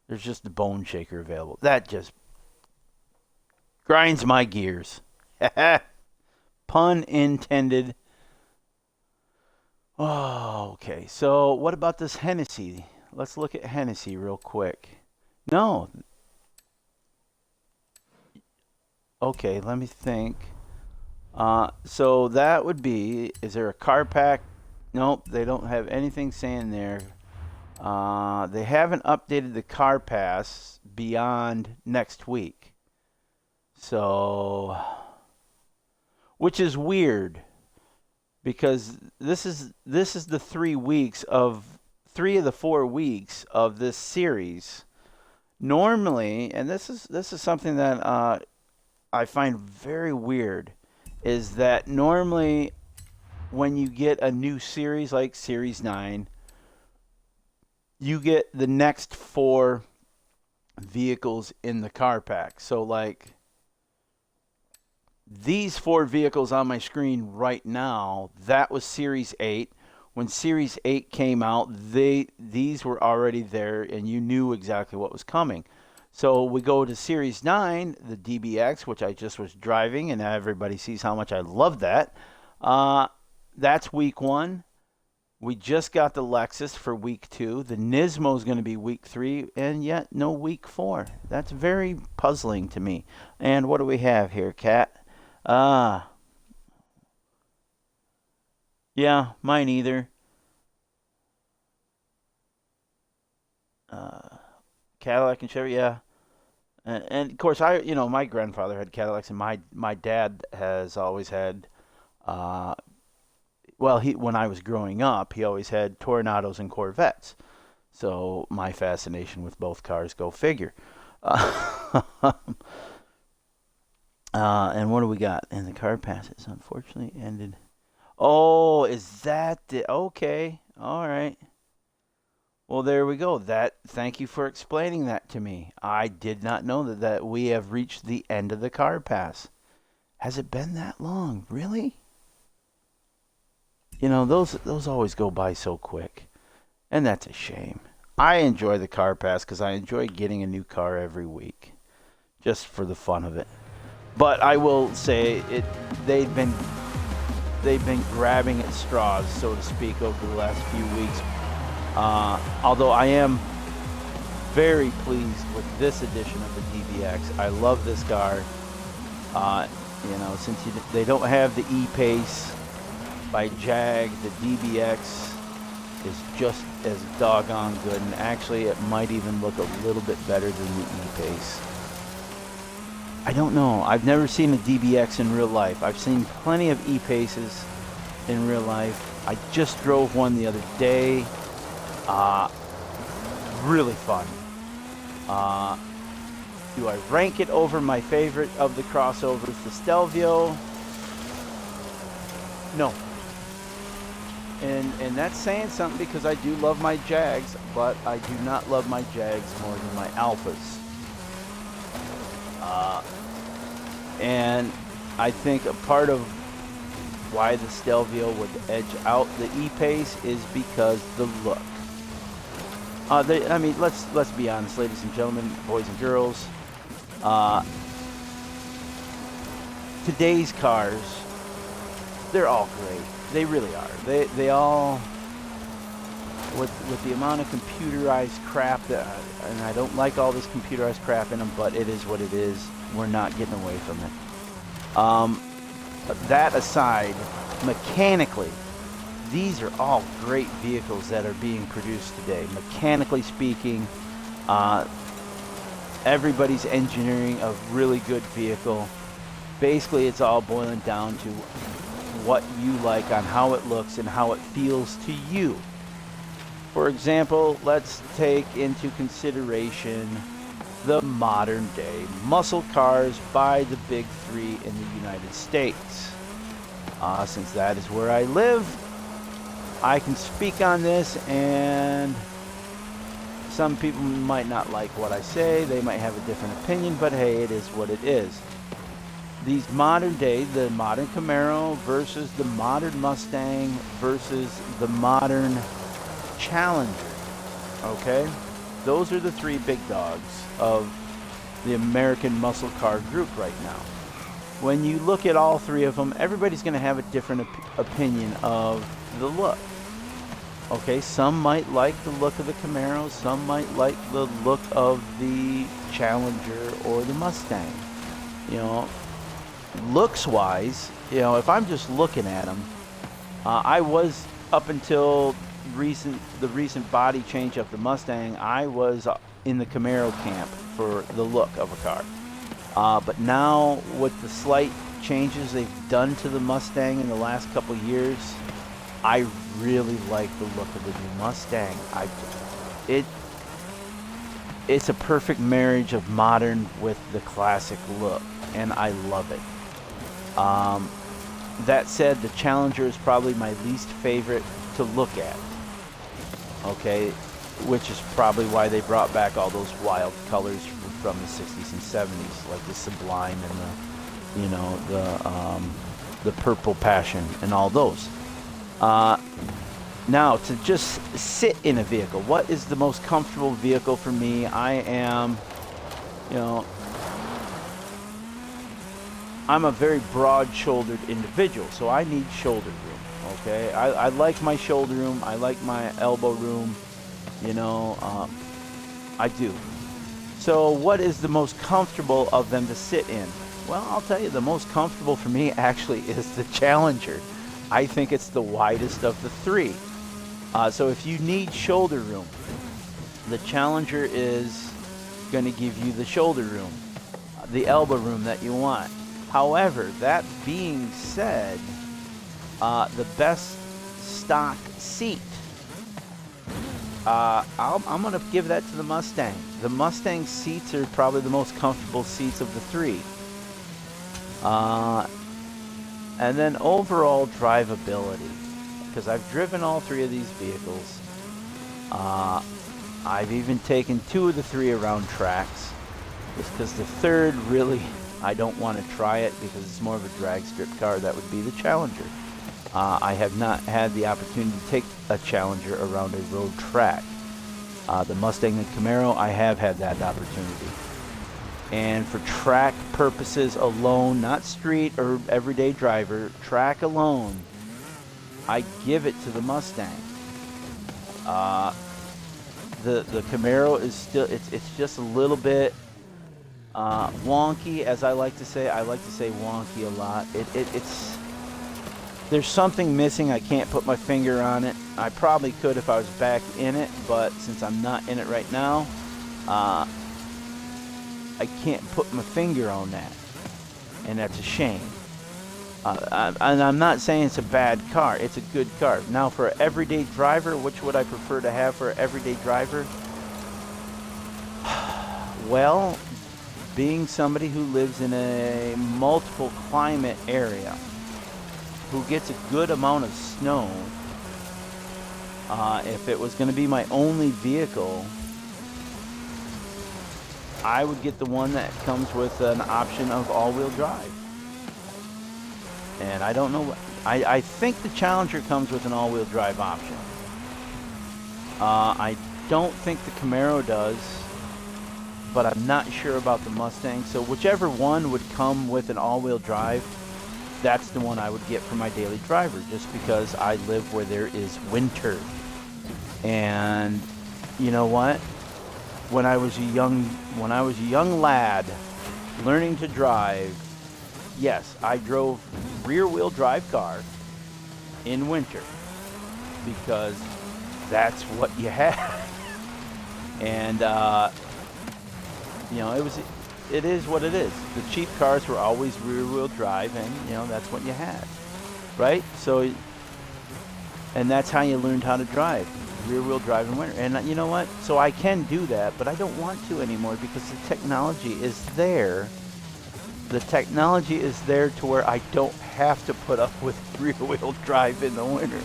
There's just the Bone Shaker available. That just grinds my gears. Pun intended. Oh, okay. So what about this Hennessy? Let's look at Hennessy real quick. No. Okay, let me think. So that would be, is there a car pack? Nope, they don't have anything saying there. They haven't updated the car pass beyond next week. So, which is weird because this is the 3 of the 4 weeks of this series. Normally, and this is something that I find very weird. is that normally when you get a new series like Series 9, you get the next 4 vehicles in the car pack. So like these 4 vehicles on my screen right now, that was Series 8. When Series 8 came out, these were already there and you knew exactly what was coming. So we go to Series 9, the DBX, which I just was driving, and everybody sees how much I love that. That's week 1. We just got the Lexus for week 2. The Nismo is going to be week 3, and yet no week 4. That's very puzzling to me. And what do we have here, Kat? Yeah, mine either. Cadillac and Chevy, yeah. And of course, my grandfather had Cadillacs, and my dad has always had. Well, when I was growing up, he always had Tornados and Corvettes. So my fascination with both cars, go figure. And what do we got? And the car passes, unfortunately, ended. Oh, is that the okay? All right. Well, there we go. Thank you for explaining that to me. I did not know that we have reached the end of the car pass. Has it been that long? Really? Those always go by so quick. And that's a shame. I enjoy the car pass because I enjoy getting a new car every week. Just for the fun of it. But I will say they've been grabbing at straws, so to speak, over the last few weeks. Although I am very pleased with this edition of the DBX. I love this car. Since they don't have the E-Pace by Jag, the DBX is just as doggone good, and actually it might even look a little bit better than the E-Pace. I don't know. I've never seen a DBX in real life. I've seen plenty of E-Paces in real life. I just drove one the other day. Really fun. Do I rank it over my favorite of the crossovers, the Stelvio? No. And that's saying something because I do love my Jags, but I do not love my Jags more than my Alphas. And I think a part of why the Stelvio would edge out the E-Pace is because the look. Let's be honest, ladies and gentlemen, boys and girls. Today's cars, they're all great. They really are. They all, with the amount of computerized crap and I don't like all this computerized crap in them, but it is what it is. We're not getting away from it. But that aside, mechanically, these are all great vehicles that are being produced today. Mechanically speaking, everybody's engineering a really good vehicle. Basically, it's all boiling down to what you like on how it looks and how it feels to you. For example, let's take into consideration the modern day muscle cars by the big 3 in the United States. Since that is where I live, I can speak on this, and some people might not like what I say. They might have a different opinion, but hey, it is what it is. These modern day, the modern Camaro versus the modern Mustang versus the modern Challenger. Okay? Those are the 3 big dogs of the American muscle car group right now. When you look at all 3 of them, everybody's going to have a different opinion of the look. Okay, some might like the look of the Camaro, some might like the look of the Challenger or the Mustang. Looks wise, if I'm just looking at them, I was up until the recent body change of the Mustang, I was in the Camaro camp for the look of a car. But now with the slight changes they've done to the Mustang in the last couple years, I really like the look of the new Mustang. It's a perfect marriage of modern with the classic look, and I love it. That said, the Challenger is probably my least favorite to look at. Okay, which is probably why they brought back all those wild colors from the 60s and 70s, like the Sublime and the Purple Passion and all those. Now, to just sit in a vehicle, what is the most comfortable vehicle for me? I am, I'm a very broad-shouldered individual, so I need shoulder room, okay? I like my shoulder room. I like my elbow room, I do. So what is the most comfortable of them to sit in? Well, I'll tell you, the most comfortable for me actually is the Challenger. I think it's the widest of the three. So if you need shoulder room, the Challenger is going to give you the shoulder room, the elbow room that you want. However, that being said, the best stock seat, I'm going to give that to the Mustang. The Mustang seats are probably the most comfortable seats of the three. And then overall drivability, because I've driven all three of these vehicles. I've even taken two of the three around tracks. Just because the third, really, I don't want to try it because it's more of a drag strip car. That would be the Challenger. I have not had the opportunity to take a Challenger around a road track. The Mustang and Camaro, I have had that opportunity. And for track purposes alone, not street or everyday driver, track alone, I give it to the Mustang. The Camaro is still, it's just a little bit wonky, as I like to say. I like to say wonky a lot. It's there's something missing. I can't put my finger on it. I probably could if I was back in it, but since I'm not in it right now, I can't put my finger on that, and that's a shame. And I'm not saying it's a bad car. It's a good car. Now, for an everyday driver, which would I prefer to have for an everyday driver? Well, being somebody who lives in a multiple climate area, who gets a good amount of snow, if it was going to be my only vehicle, I would get the one that comes with an option of all-wheel drive. And I don't know, I think the Challenger comes with an all-wheel drive option. I don't think the Camaro does, but I'm not sure about the Mustang. So whichever one would come with an all-wheel drive, that's the one I would get for my daily driver, just because I live where there is winter. And you know what? When I was a young lad learning to drive, yes, I drove rear-wheel drive car in winter because that's what you had. And it is what it is. The cheap cars were always rear-wheel drive, and that's what you had, right? So, and that's how you learned how to drive, rear-wheel drive in winter. And you know what? So I can do that, but I don't want to anymore because the technology is there. The technology is there to where I don't have to put up with rear-wheel drive in the winter.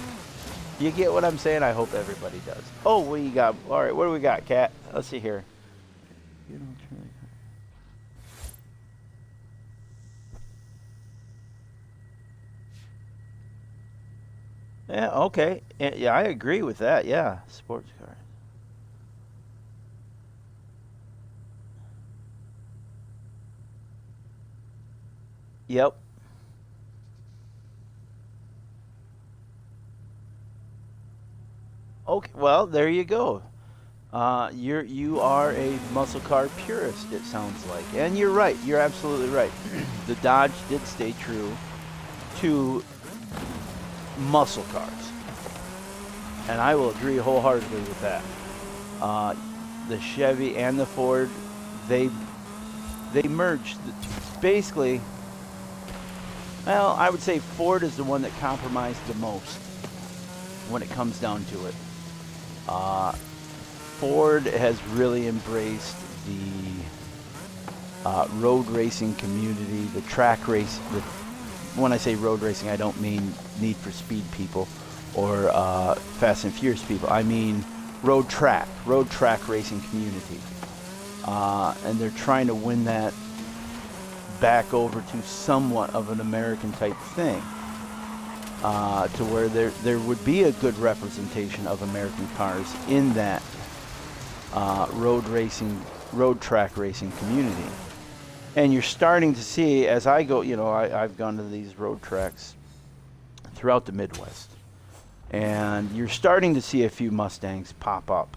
You get what I'm saying? I hope everybody does. Oh, what you got? All right, what do we got, Kat? Let's see here. Yeah, okay. Yeah, I agree with that. Yeah, sports car. Yep. Okay, well, there you go. You are a muscle car purist, it sounds like. And you're right. You're absolutely right. The Dodge did stay true to muscle cars. And I will agree wholeheartedly with that. The Chevy and the Ford, they merged. Basically, well, I would say Ford is the one that compromised the most when it comes down to it. Ford has really embraced the road racing community, the track race, when I say road racing, I don't mean Need for Speed people or Fast and Furious people. I mean road track racing community. And they're trying to win that back over to somewhat of an American type thing, to where there would be a good representation of American cars in that road track racing community. And you're starting to see, as I go, I've gone to these road tracks throughout the Midwest, and you're starting to see a few Mustangs pop up.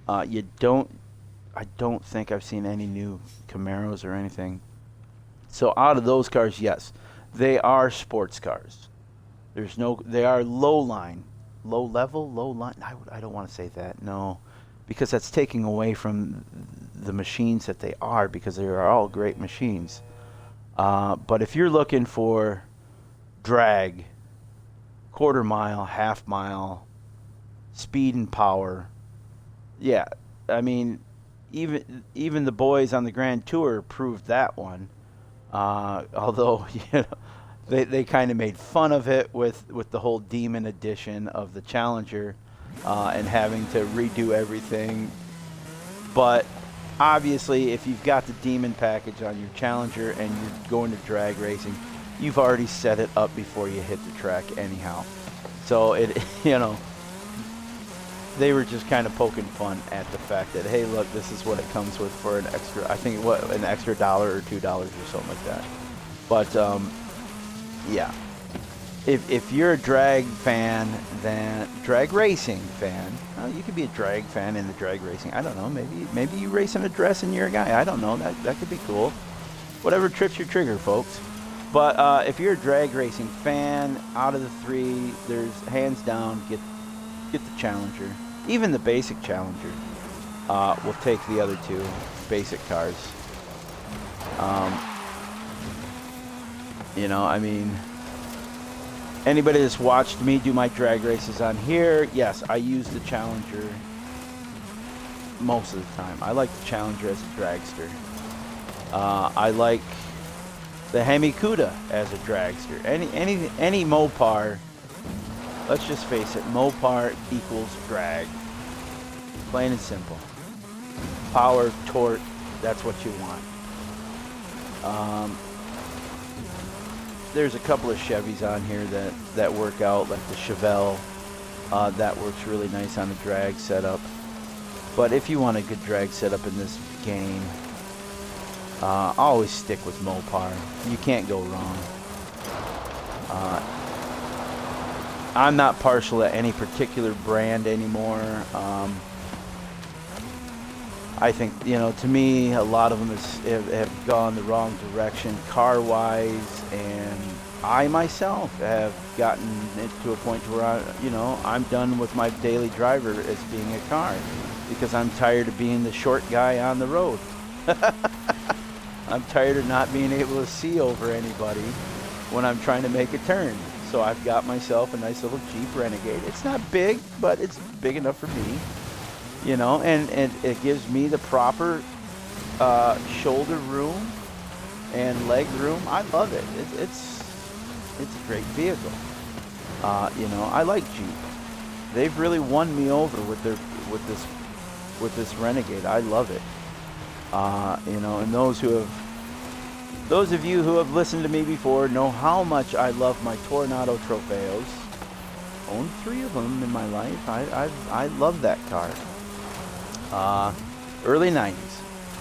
I don't think I've seen any new Camaros or anything. So out of those cars, yes, they are sports cars. They are low line. I don't want to say that, no, because that's taking away from the machines that they are, because they are all great machines. But if you're looking for drag, quarter mile, half mile, speed and power, yeah, I mean, even the boys on the Grand Tour proved that one. Although they kind of made fun of it with the whole Demon edition of the Challenger, and having to redo everything. But obviously, if you've got the Demon package on your Challenger and you're going to drag racing, you've already set it up before you hit the track anyhow. So they were just kind of poking fun at the fact that, hey, look, this is what it comes with for an extra, I think, an extra $1 or $2 or something like that. But, yeah. If you're a drag fan, then drag racing fan, well, you could be a drag fan in the drag racing. I don't know. Maybe you race in a dress and you're a guy. I don't know. That could be cool. Whatever trips your trigger, folks. But if you're a drag racing fan, out of the three, there's hands down, get the Challenger. Even the basic Challenger will take the other two basic cars. I mean, anybody that's watched me do my drag races on here, yes, I use the Challenger most of the time. I like the Challenger as a dragster. I like the Hemi-Cuda as a dragster. Any Mopar. Let's just face it, Mopar equals drag. Plain and simple. Power, torque, that's what you want. There's a couple of Chevys on here that work out, like the Chevelle. That works really nice on a drag setup. But if you want a good drag setup in this game, always stick with Mopar. You can't go wrong. I'm not partial to any particular brand anymore. I think, to me, a lot of them have gone the wrong direction car-wise, and I myself have gotten it to a point where I'm done with my daily driver as being a car, because I'm tired of being the short guy on the road. I'm tired of not being able to see over anybody when I'm trying to make a turn. So I've got myself a nice little Jeep Renegade. It's not big, but it's big enough for me, and it gives me the proper shoulder room and leg room. I love it. It's a great vehicle. I like Jeep. They've really won me over with this Renegade. I love it. And those of you who have listened to me before know how much I love my Tornado Trofeos. Owned 3 of them in my life. I love that car. Early 90s.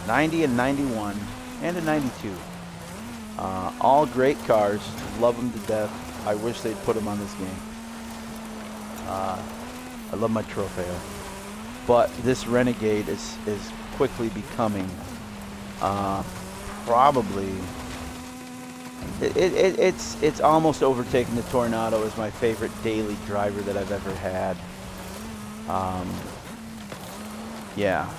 90 and 91 and a 92. All great cars. Love them to death. I wish they'd put them on this game. I love my Trofeo. But this Renegade is quickly becoming probably it's almost overtaken the Tornado as my favorite daily driver that I've ever had. Yeah.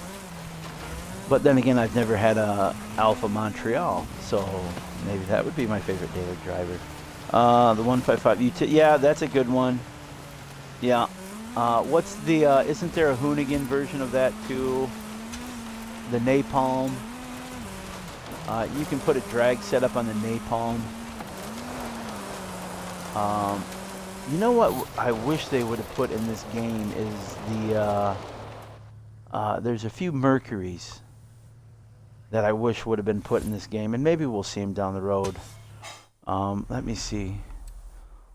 But then again, I've never had a Alpha Montreal, so maybe that would be my favorite daily driver. The 155 yeah, that's a good one. Yeah. What's the isn't there a Hoonigan version of that too? The Napalm. You can put a drag setup on the Napalm. You know what I wish they would have put in this game is there's a few Mercuries that I wish would have been put in this game, and maybe we'll see them down the road. Let me see.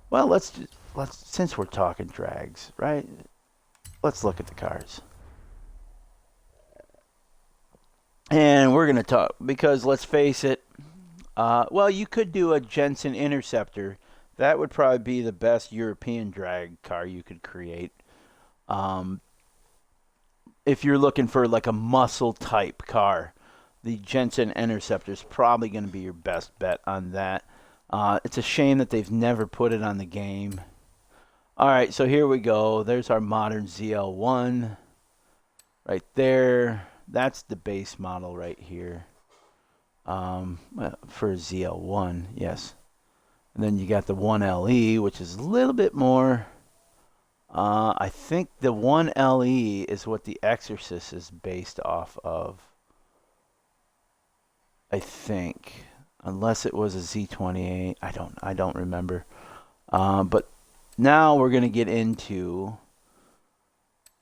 Well, let's since we're talking drags, right? Let's look at the cars. And we're gonna talk because let's face it. Well, you could do a Jensen Interceptor. That would probably be the best European drag car you could create. Um, if you're looking for like a muscle type car, the Jensen Interceptor is probably going to be your best bet on that. It's a shame that they've never put it on the game. All right, so here we go. There's our modern ZL1 right there. That's the base model right here for ZL1, yes. And then you got the 1LE, which is a little bit more. I think the 1LE is what the Exorcist is based off of. I think, unless it was a Z28, I don't remember. But now we're gonna get into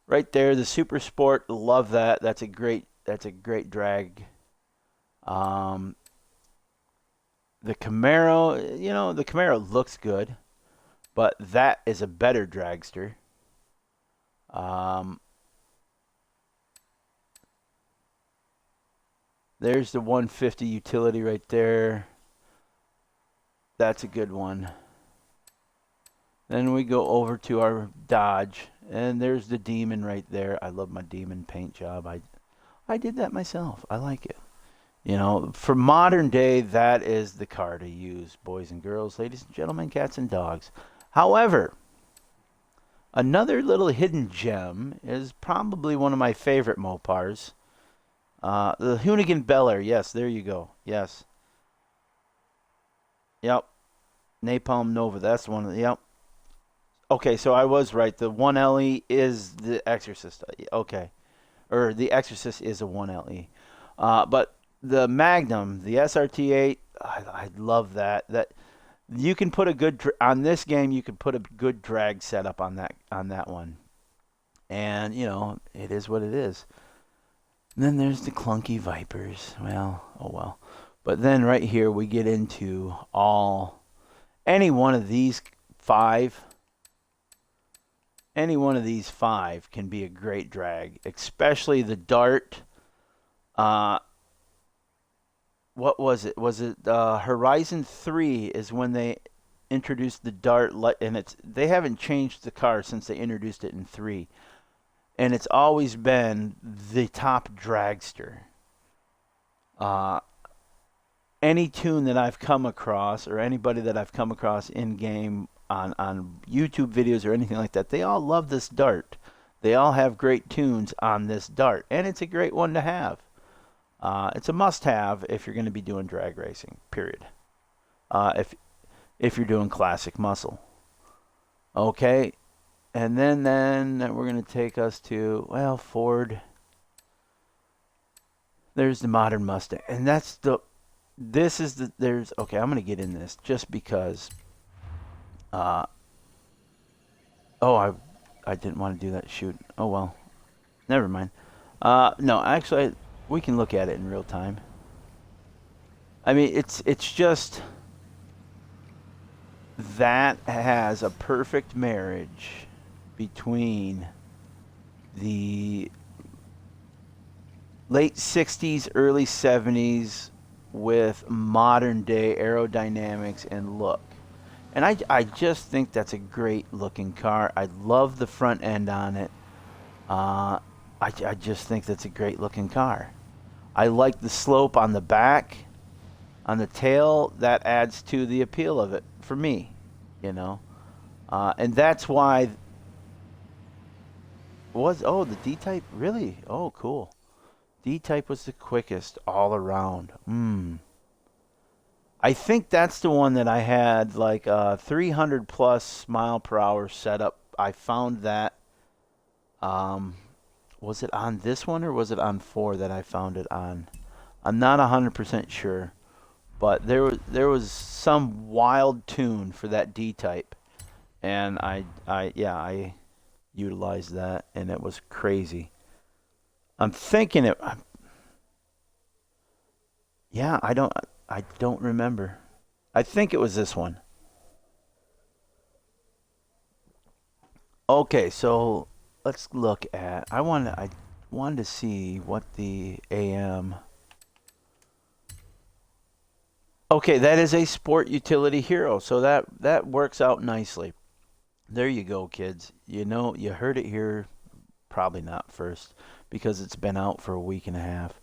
right there the Super Sport. Love that. That's a great drag. The Camaro, you know, the Camaro looks good, but that is a better dragster. There's the 150 utility right there. That's a good one. Then we go over to our Dodge, and there's the Demon right there. I love my Demon paint job. I did that myself. I like it. You know, for modern day, that is the car to use, boys and girls, ladies and gentlemen, cats and dogs. However, another little hidden gem is probably one of my favorite Mopars. The Hoonigan Bel Air. Yes, there you go. Yes. Yep. Napalm Nova. That's one of the. Yep. Okay, so I was right. The 1LE is the Exorcist. Okay. Or the Exorcist is a 1LE. But the Magnum, the SRT8, I love that. That you can put a good on this game. You can put a good drag setup on that one, and you know it is what it is. And then there's the clunky Vipers. Well, oh well. But then right here we get into any one of these five. Any one of these five can be a great drag, especially the Dart. What was it? Was it Horizon 3 is when they introduced the Dart, and they haven't changed the car since they introduced it in 3. And it's always been the top dragster. Any tune that I've come across, or anybody that I've come across in game on YouTube videos or anything like that, they all love this Dart. They all have great tunes on this Dart, and it's a great one to have. It's a must-have if you're going to be doing drag racing. Period. If you're doing classic muscle. Okay, and then we're going to take us to Ford. There's the modern Mustang, and okay. I'm going to get in this just because. I didn't want to do that shoot. Oh well, never mind. No, actually, we can look at it in real time. I mean, it's just that has a perfect marriage between the late 60s, early 70s with modern day aerodynamics and look. And I just think that's a great looking car. I love the front end on it. I just think that's a great looking car. I like the slope on the back, on the tail. That adds to the appeal of it for me, you know. And that's why the D-Type, really? Oh, cool. D-Type was the quickest all around. I think that's the one that I had like 300 plus mile per hour setup. I found that. Was it on this one or was it on 4 that I found it on? I'm not 100% sure. But there was some wild tune for that D type, and I utilized that, and it was crazy. I'm thinking it. Yeah, I don't remember. I think it was this one. Okay, so let's look at. I wanted to see what the AM. Okay, that is a sport utility hero, so that works out nicely. There you go, kids. You know, you heard it here. Probably not first, because it's been out for a week and a half.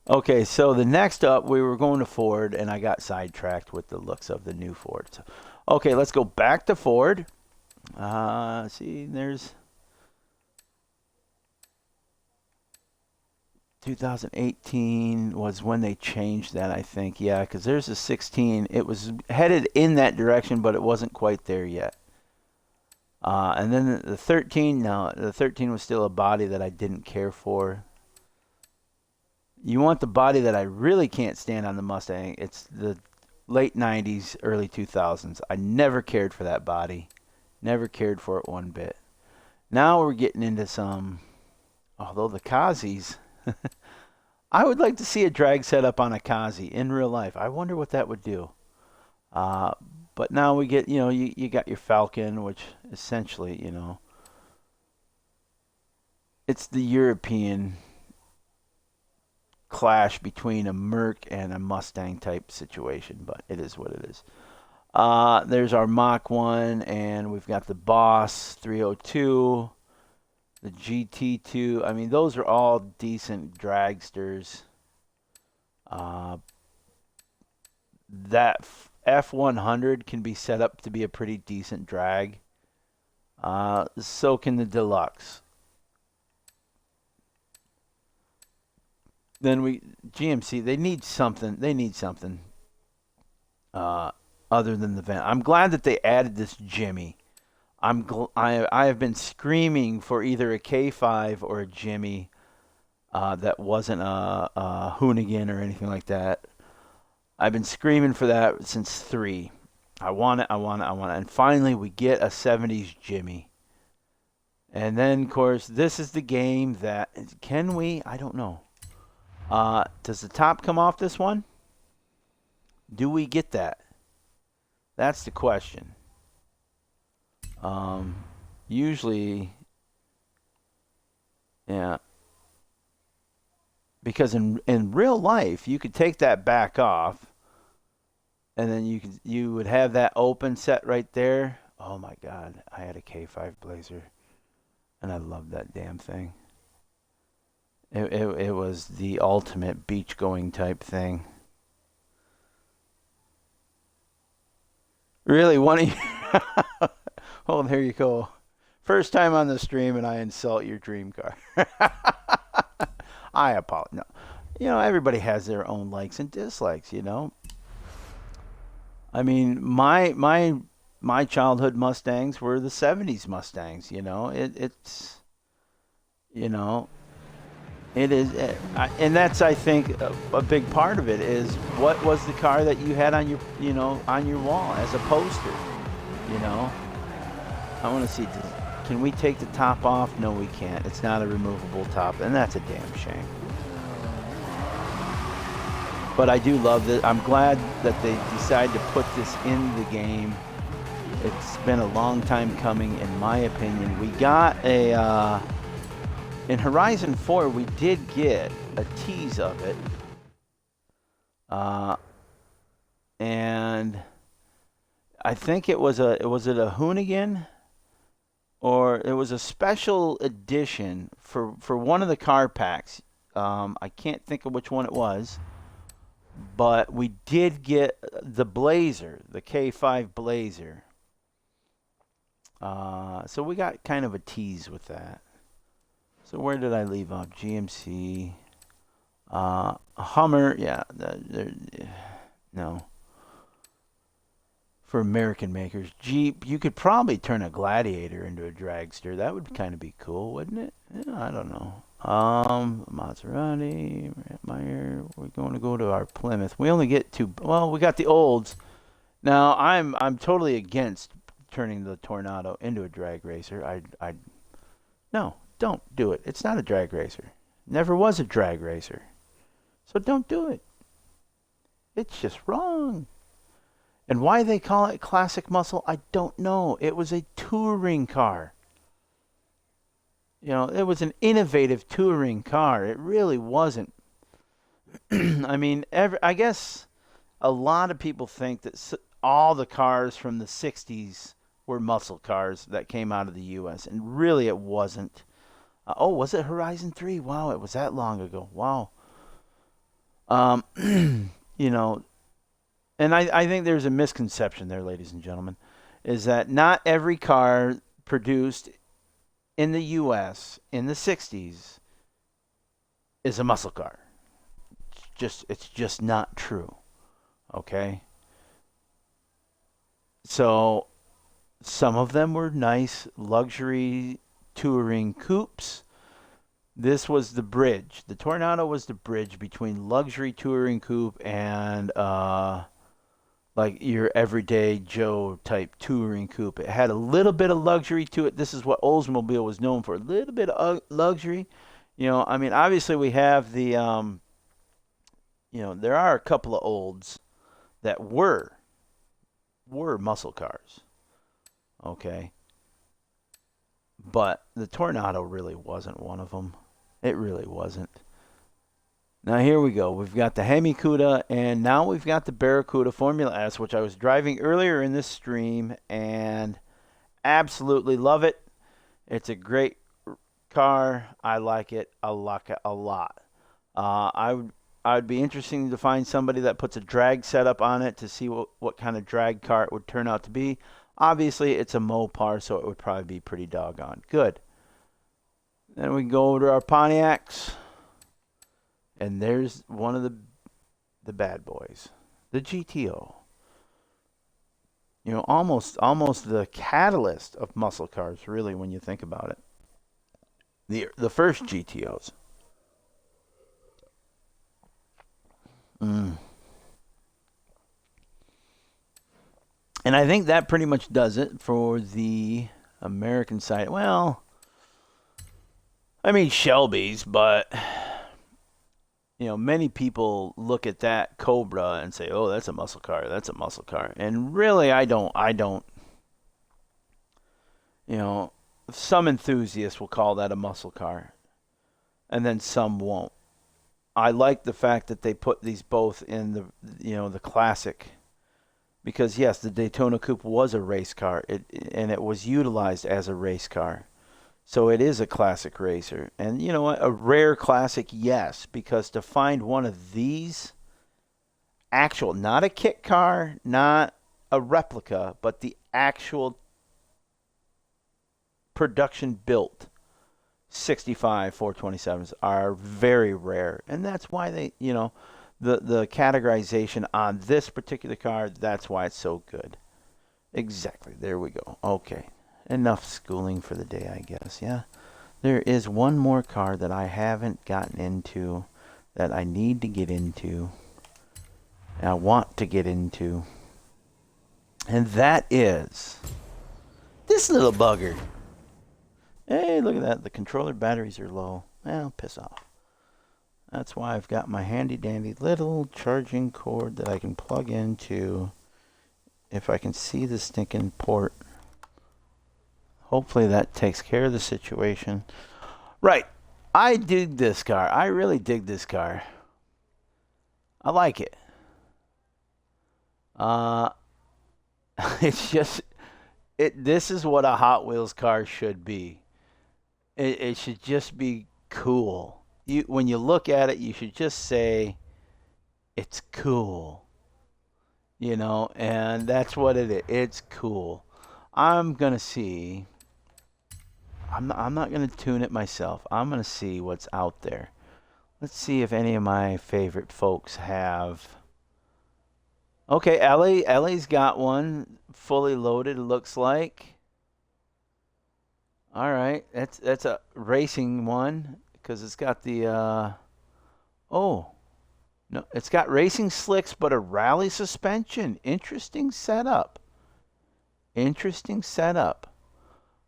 Okay, so the next up, we were going to Ford, and I got sidetracked with the looks of the new Ford. So, okay, let's go back to Ford. See, there's 2018 was when they changed that, I think. Yeah, because there's a 16. It was headed in that direction, but it wasn't quite there yet. And then the 13, no, the 13 was still a body that I didn't care for. You want the body that I really can't stand on the Mustang. It's the late 90s, early 2000s. I never cared for that body. Never cared for it one bit. Now we're getting into some, although the Kazis, I would like to see a drag setup on a Kazi in real life. I wonder what that would do. Uh, but now we get, you got your Falcon, which essentially, it's the European clash between a Merc and a Mustang type situation, but it is what it is. There's our Mach 1, and we've got the Boss 302, the GT2. I mean, those are all decent dragsters. That F100 can be set up to be a pretty decent drag. So can the Deluxe. Then GMC, they need something. They need something other than the vent. I'm glad that they added this Jimmy. I have been screaming for either a K5 or a Jimmy that wasn't a Hoonigan or anything like that. I've been screaming for that since 3. I want it, I want it, I want it. And finally, we get a 70s Jimmy. And then, of course, this is the game that... Can we? I don't know. Does the top come off this one? Do we get that? That's the question. Usually... Yeah. Because in real life, you could take that back off, and then you would have that open set right there. Oh my God, I had a K5 Blazer, and I loved that damn thing. It was the ultimate beach going type thing. Really, one of you? Oh, there you go. First time on the stream, and I insult your dream car. I apologize. No. Everybody has their own likes and dislikes, I mean, my childhood Mustangs were the 70s Mustangs, it's it is and that's, I think, a big part of it is what was the car that you had on your, on your wall as a poster, I want to see, can we take the top off? No, we can't. It's not a removable top, and that's a damn shame. But I do love this. I'm glad that they decided to put this in the game. It's been a long time coming, in my opinion. We got in Horizon 4, we did get a tease of it. And I think was it a Hoonigan? Or it was a special edition for one of the car packs. I can't think of which one it was. But we did get the Blazer, the K5 Blazer. So we got kind of a tease with that. So where did I leave off? GMC. Hummer, yeah. No. For American makers. Jeep, you could probably turn a Gladiator into a dragster. That would kind of be cool, wouldn't it? Yeah, I don't know. Maserati, Meyer. We're going to go to our Plymouth. We only get two. Well, we got the olds. Now, I'm totally against turning the Tornado into a drag racer. No, don't do it. It's not a drag racer. Never was a drag racer. So don't do it. It's just wrong. And why they call it classic muscle, I don't know. It was a touring car. You know, it was an innovative touring car. It really wasn't. I mean, I guess a lot of people think that all the cars from the 60s were muscle cars that came out of the U.S., and really it wasn't. Oh, was it Horizon 3? Wow, it was that long ago. Wow. You know, and I think there's a misconception there, ladies and gentlemen, is that not every car produced in the U.S. in the 60s is a muscle car. It's just not true. Okay? So some of them were nice luxury touring coupes. This was the bridge. The Tornado was the bridge between luxury touring coupe and like your everyday Joe type touring coupe. It had a little bit of luxury to it. This is what Oldsmobile was known for. A little bit of luxury. You know, I mean, obviously we have the, you know, there are a couple of olds that were muscle cars. Okay. But the Tornado really wasn't one of them. It really wasn't. Now here we go. We've got the Hemi Cuda, and now we've got the Barracuda Formula S, which I was driving earlier in this stream, and absolutely love it. It's a great car. I like it. I like it a lot. I would be interested to find somebody that puts a drag setup on it to see what kind of drag car it would turn out to be. Obviously, it's a Mopar, so it would probably be pretty doggone good. Then we can go over to our Pontiacs. And there's one of the bad boys, the GTO. You know, almost the catalyst of muscle cars, really, when you think about it. The first GTOs. And I think that pretty much does it for the American side. Well, I mean Shelby's, but you know, many people look at that Cobra and say, "Oh, that's a muscle car. That's a muscle car." And really, I don't. You know, some enthusiasts will call that a muscle car, and then some won't. I like the fact that they put these both in the, you know, the classic, because yes, the Daytona Coupe was a race car, and it was utilized as a race car. So it is a classic racer. And you know what? A rare classic, yes, because to find one of these actual, not a kit car, not a replica, but the actual production built 65 427s are very rare. And that's why they, you know, the categorization on this particular car, that's why it's so good. Exactly. There we go. Okay. Enough schooling for the day, I guess. Yeah. There is one more car that I haven't gotten into that I need to get into. And I want to get into. And that is this little bugger. Hey, look at that. The controller batteries are low. Well, piss off. That's why I've got my handy dandy little charging cord that I can plug into. If I can see the stinking port. Hopefully that takes care of the situation. Right. I dig this car. I really dig this car. I like it. It's just, this is what a Hot Wheels car should be. It should just be cool. When you look at it, you should just say, it's cool. You know, and that's what it is. It's cool. I'm going to see. I'm not going to tune it myself. I'm going to see what's out there. Let's see if any of my favorite folks have. Okay, Ellie's got one fully loaded, it looks like. All right, that's a racing one. because it's got the oh no, it's got racing slicks but a rally suspension. Interesting setup. Interesting setup.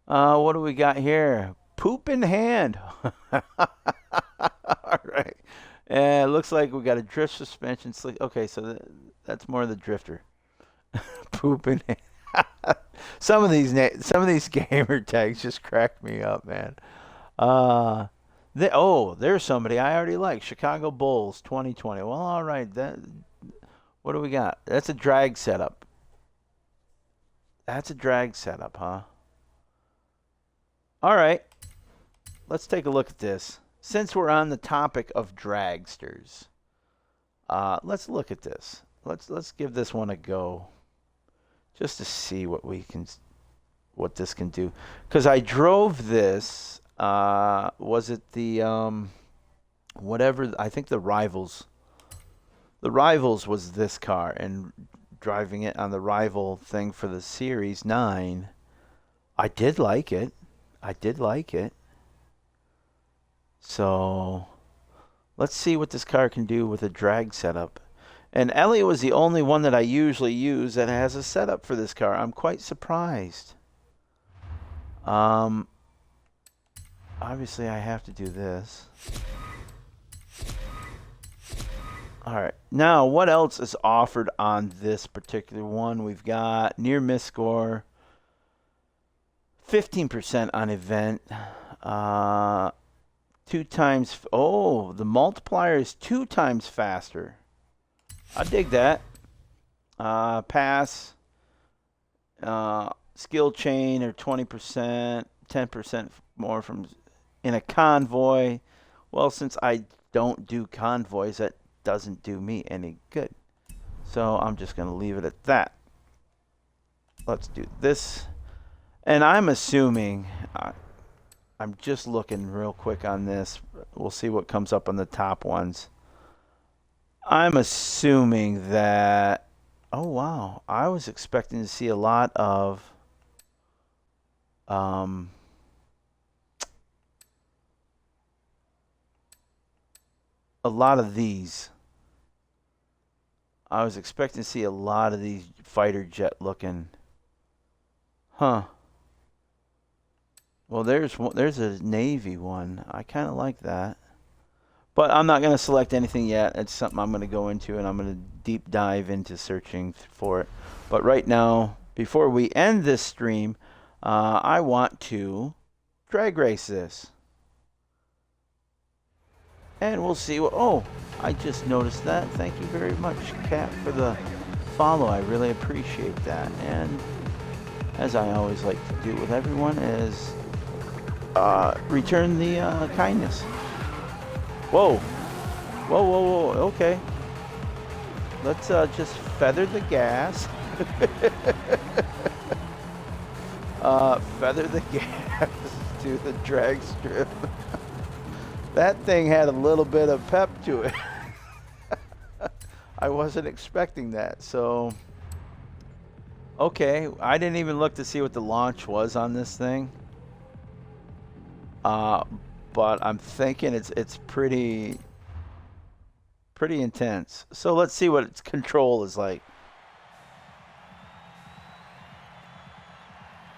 What do we got here? Poop in hand. All right. And it looks like we got a drift suspension slick. Okay, so that's more of the drifter. Poop in hand. Some of these gamer tags just crack me up, man. There's somebody I already like. Chicago Bulls 2020. Well, all right. What do we got? That's a drag setup. That's a drag setup, huh? All right. Let's take a look at this. Since we're on the topic of dragsters, let's look at this. Let's give this one a go, just to see what this can do. Because I drove this. Was it the whatever? I think the Rivals. The Rivals was this car, and driving it on the Rival thing for the Series 9, I did like it. I did like it. So let's see what this car can do with a drag setup. And Elliot was the only one that I usually use that has a setup for this car. I'm quite surprised. Obviously I have to do this. All right. Now, what else is offered on this particular one? We've got near miss score, 15% on event. 2 times. Oh, the multiplier is 2 times faster. I dig that. Pass. Skill chain are 20%, 10% more from in a convoy. Well, since I don't do convoys, that doesn't do me any good. So I'm just going to leave it at that. Let's do this. And I'm assuming, I'm just looking real quick on this. We'll see what comes up on the top ones. I'm assuming that, oh wow, I was expecting to see a lot of these. I was expecting to see a lot of these fighter jet looking. Huh. Well, there's a Navy one. I kind of like that. But I'm not going to select anything yet. It's something I'm going to go into, and I'm going to deep dive into searching for it. But right now, before we end this stream, I want to drag race this. And we'll see what... Oh, I just noticed that. Thank you very much, Kat, for the follow. I really appreciate that. And as I always like to do with everyone is return the kindness. Whoa. Whoa, whoa, whoa. Okay. Let's just feather the gas. Feather the gas to the drag strip. That thing had a little bit of pep to it. I wasn't expecting that. So, okay. I didn't even look to see what the launch was on this thing. But I'm thinking it's pretty intense. So let's see what its control is like.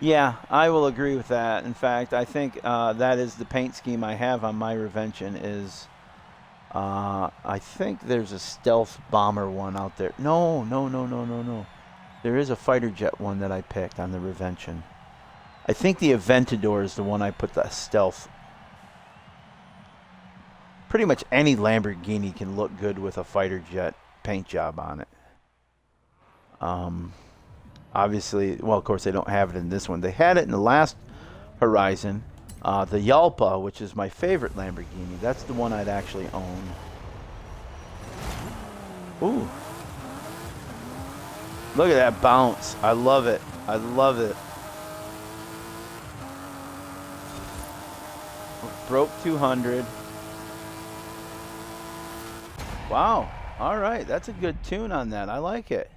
Yeah, I will agree with that. In fact, I think that is the paint scheme I have on my Revention is, I think there's a stealth bomber one out there. No. There is a fighter jet one that I picked on the Revention. I think the Aventador is the one I put the stealth. Pretty much any Lamborghini can look good with a fighter jet paint job on it. Obviously, well, of course, they don't have it in this one. They had it in the last Horizon. The Yalpa, which is my favorite Lamborghini, that's the one I'd actually own. Ooh. Look at that bounce. I love it. I love it. Broke 200. Wow. All right. That's a good tune on that. I like it.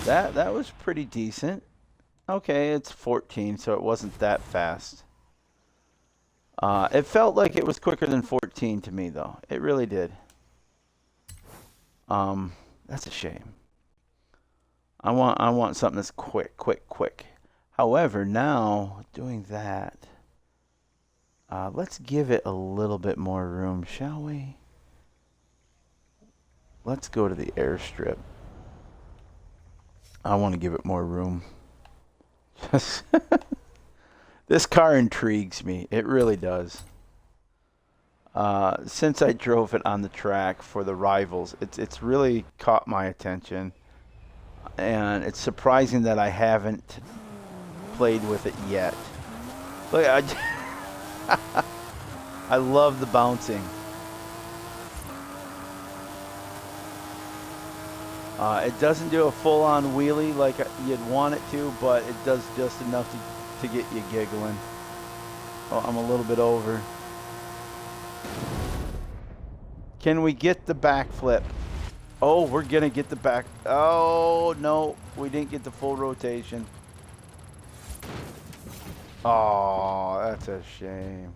That was pretty decent. Okay, it's 14, so it wasn't that fast. It felt like it was quicker than 14 to me, though. It really did. That's a shame. I want something that's quick, quick, quick. However, now doing that, let's give it a little bit more room, shall we? Let's go to the airstrip. I want to give it more room. This car intrigues me. It really does. Since I drove it on the track for the rivals, it's really caught my attention, and it's surprising that I haven't played with it yet. Look, I love the bouncing. It doesn't do a full-on wheelie like you'd want it to, but it does just enough to get you giggling. Oh, I'm a little bit over. Can we get the backflip? Oh, we're gonna get the back. Oh, no, we didn't get the full rotation. Oh, that's a shame.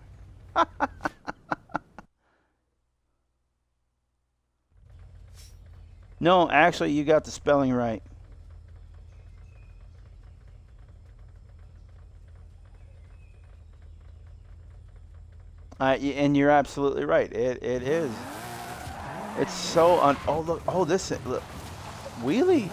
No, actually, you got the spelling right. And you're absolutely right. It is. It's so oh look, oh this look, wheelie.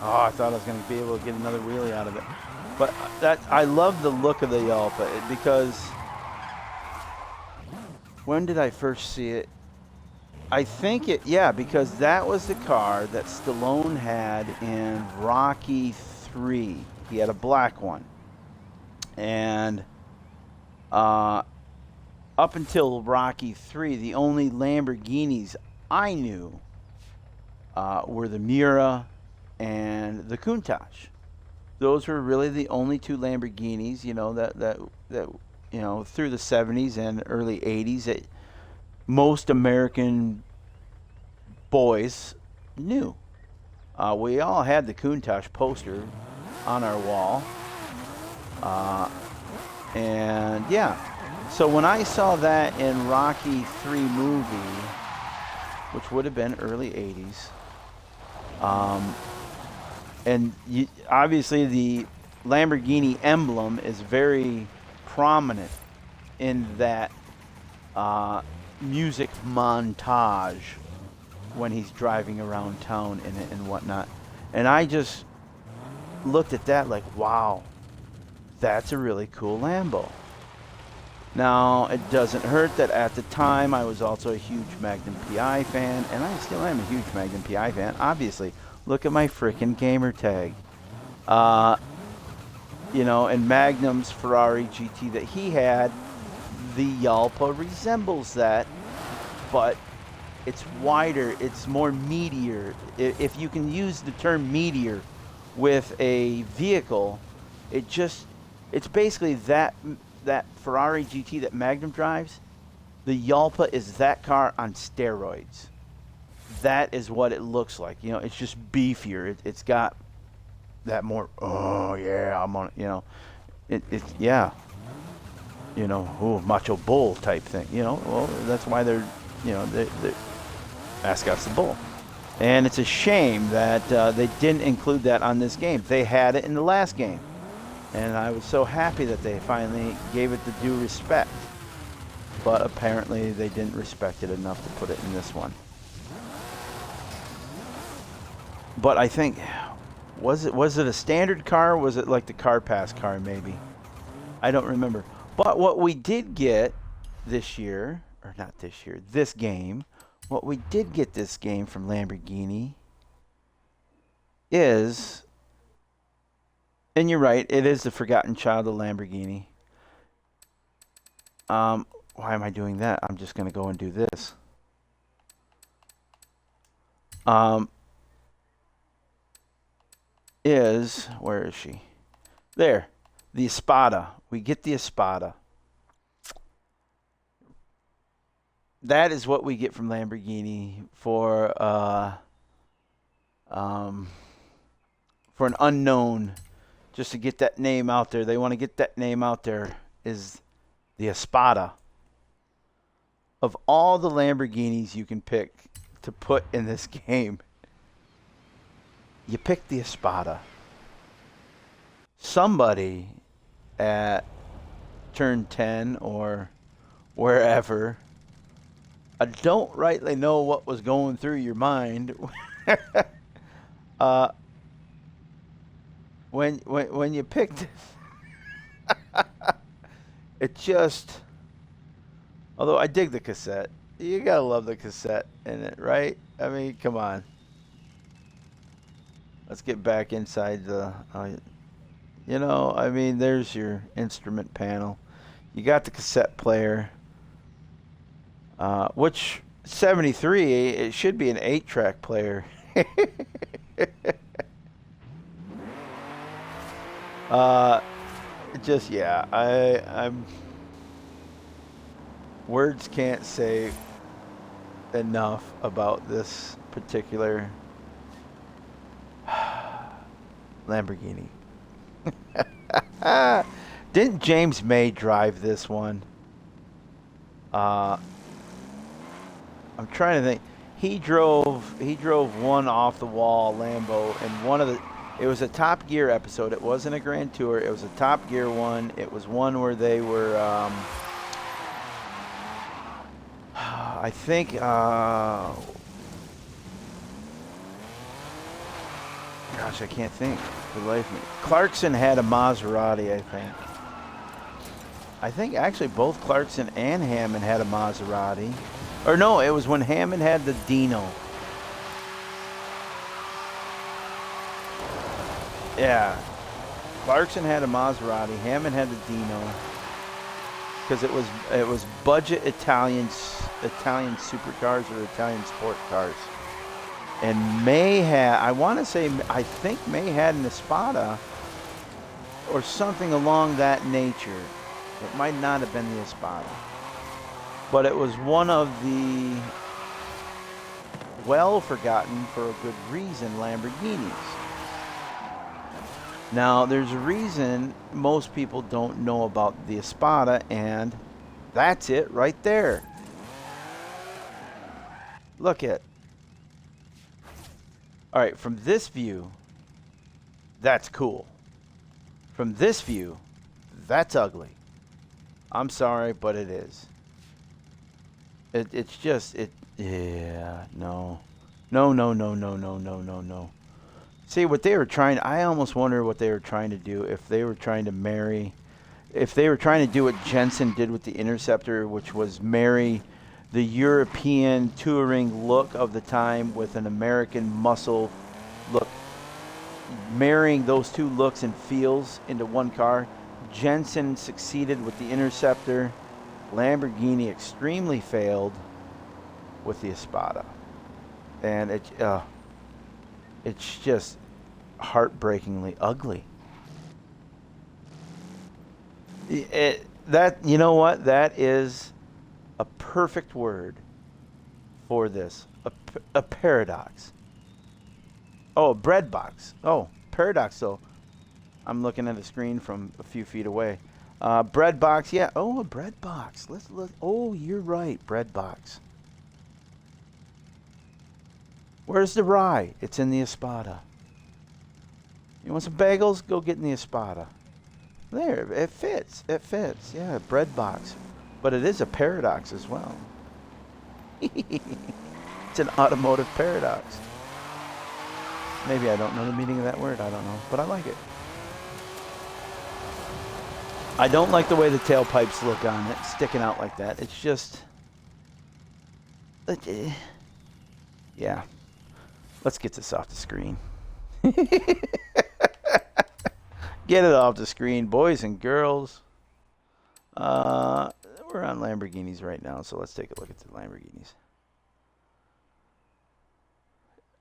Oh, I thought I was going to be able to get another wheelie out of it. But that I love the look of the Yalpa because when did I first see it? I think yeah, because that was the car that Stallone had in Rocky 3. He had a black one. And up until Rocky 3, the only Lamborghinis I knew were the Miura and the Countach. Those were really the only two Lamborghinis, that through the 70s and early 80s that most American boys knew. We all had the Countach poster on our wall. And yeah, so when I saw that in Rocky 3 movie, which would have been early 80s, and obviously the Lamborghini emblem is very prominent in that music montage when he's driving around town and whatnot. And I just looked at that like, wow, that's a really cool Lambo. Now, it doesn't hurt that at the time I was also a huge Magnum PI fan, and I still am a huge Magnum PI fan, obviously. Look at my freaking gamer tag. And Magnum's Ferrari GT that he had, the Yalpa resembles that, but it's wider, it's more meatier. If you can use the term meatier with a vehicle, it's basically that Ferrari GT that Magnum drives. The Yalpa is that car on steroids. That is what it looks like. It's just beefier. It's got that more. Oh yeah, I'm on. It's yeah. Macho bull type thing. Well, that's why they're mascot's the bull. And it's a shame that they didn't include that on this game. They had it in the last game. And I was so happy that they finally gave it the due respect. But apparently they didn't respect it enough to put it in this one. But I think, was it a standard car? Or was it like the Car Pass car maybe? I don't remember. But what we did get this year, or not this year, this game, what we did get this game from Lamborghini is, and you're right, it is the forgotten child of Lamborghini. Why am I doing that? I'm just going to go and do this. Where is she? There, the Espada. We get the Espada. That is what we get from Lamborghini for for an unknown, just to get that name out there. They want to get that name out there. Is the Espada. Of all the Lamborghinis you can pick to put in this game, you pick the Espada. Somebody at turn 10 or wherever, I don't rightly know what was going through your mind when you picked it. It just, although I dig the cassette, you gotta love the cassette in it, right? I mean, come on. Let's get back inside the, you know, I mean, there's your instrument panel. You got the cassette player, which 73, it should be an 8-track player. Just, yeah, I'm, words can't say enough about this particular Lamborghini. Didn't James May drive this one? I'm trying to think. He drove one off the wall Lambo, and one of the, it was a Top Gear episode. It wasn't a Grand Tour. It was a Top Gear one. It was one where they were I think gosh, I can't think for the life of me. Clarkson had a Maserati, I think. I think actually both Clarkson and Hammond had a Maserati. Or no, it was when Hammond had the Dino. Yeah. Clarkson had a Maserati. Hammond had the Dino. Because it was budget Italian supercars or Italian sport cars. And May had, I want to say, I think May had an Espada or something along that nature. It might not have been the Espada. But it was one of the well forgotten, for a good reason, Lamborghinis. Now, there's a reason most people don't know about the Espada, and that's it right there. Look at. All right, from this view, that's cool. From this view, that's ugly. I'm sorry, but it is. It's just, yeah, no. No. See, what they were trying, I almost wonder what they were trying to do, if they were trying to marry, if they were trying to do what Jensen did with the Interceptor, which was marry the European touring look of the time with an American muscle look, marrying those two looks and feels into one car. Jensen succeeded with the Interceptor. Lamborghini extremely failed with the Espada. And it's just heartbreakingly ugly. That, you know what? That is a perfect word for this. A paradox. Oh, a bread box. Oh, paradox, though. I'm looking at a screen from a few feet away. Bread box, yeah. Oh, a bread box. Let's look. Oh, you're right. Bread box. Where's the rye? It's in the Espada. You want some bagels? Go get in the Espada. There, it fits. It fits. Yeah, bread box. But it is a paradox as well. It's an automotive paradox. Maybe I don't know the meaning of that word. I don't know. But I like it. I don't like the way the tailpipes look on it, sticking out like that. It's just... yeah. Let's get this off the screen. Get it off the screen, boys and girls. We're on Lamborghinis right now, so let's take a look at the Lamborghinis.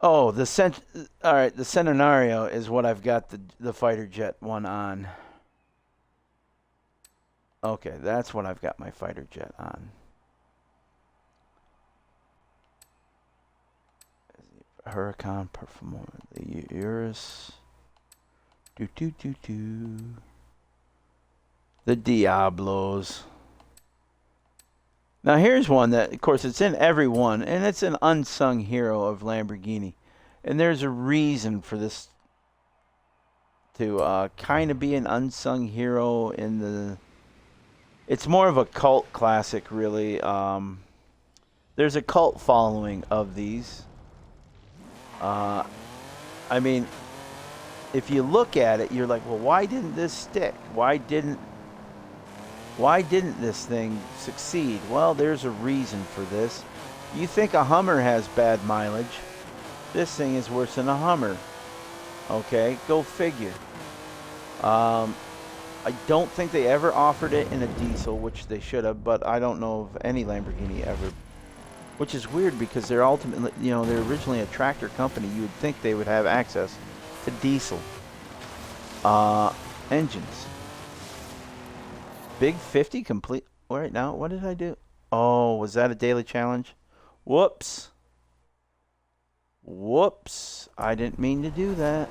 Oh, the Centenario is what I've got the fighter jet one on. Okay, that's what I've got my fighter jet on. Huracan Performance, the Urus. Do do do do. The Diablos. Now here's one that, of course, it's in every one, and it's an unsung hero of Lamborghini. And there's a reason for this to kind of be an unsung hero in the... It's more of a cult classic, really. There's a cult following of these. I mean, if you look at it, you're like, well, why didn't this stick? Why didn't this thing succeed? Well, there's a reason for this. You think a Hummer has bad mileage. This thing is worse than a Hummer. Okay, go figure. I don't think they ever offered it in a diesel, which they should have, but I don't know of any Lamborghini ever. Which is weird because they're ultimately, you know, they're originally a tractor company. You would think they would have access to diesel engines. Big 50 complete. Wait, now, what did I do? Oh, was that a daily challenge? Whoops. Whoops. I didn't mean to do that.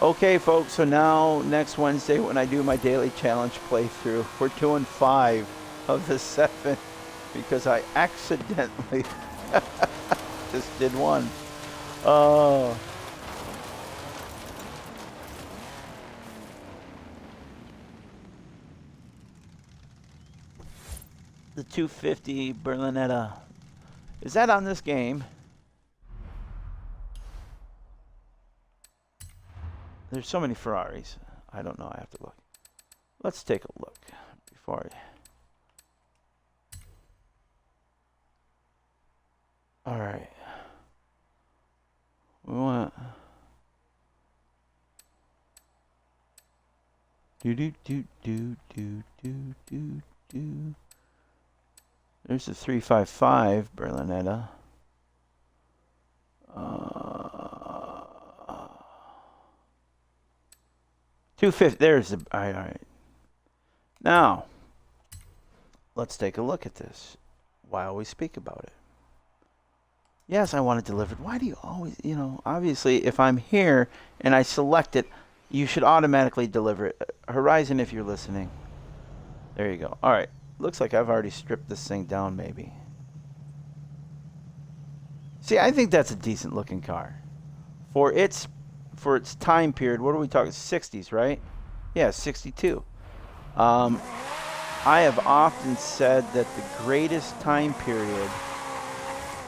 Okay, folks, so now next Wednesday when I do my daily challenge playthrough, we're doing 5 of the 7 because I accidentally just did one. Oh. The 250 Berlinetta. Is that on this game? There's so many Ferraris. I don't know. I have to look. Let's take a look before I... All right. We want... Do do do do do do do do. There's the 355 Berlinetta. 250. There's the... All right. Now, let's take a look at this while we speak about it. Yes, I want it delivered. Why do you always, you know, obviously, if I'm here and I select it, you should automatically deliver it. Horizon, if you're listening. There you go. All right. Looks like I've already stripped this thing down, maybe. See, I think that's a decent looking car. For its time period, what are we talking? 60s, right? Yeah, 62. I have often said that the greatest time period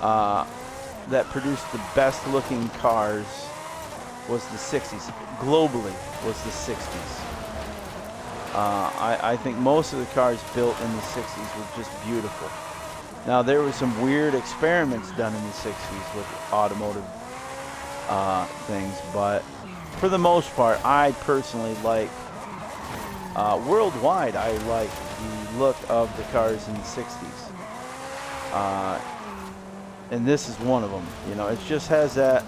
that produced the best looking cars was the 60s. Globally was the 60s. I think most of the cars built in the 60s were just beautiful. Now, there were some weird experiments done in the 60s with automotive things, but for the most part, I personally like, worldwide, I like the look of the cars in the 60s. And this is one of them. You know, it just has that,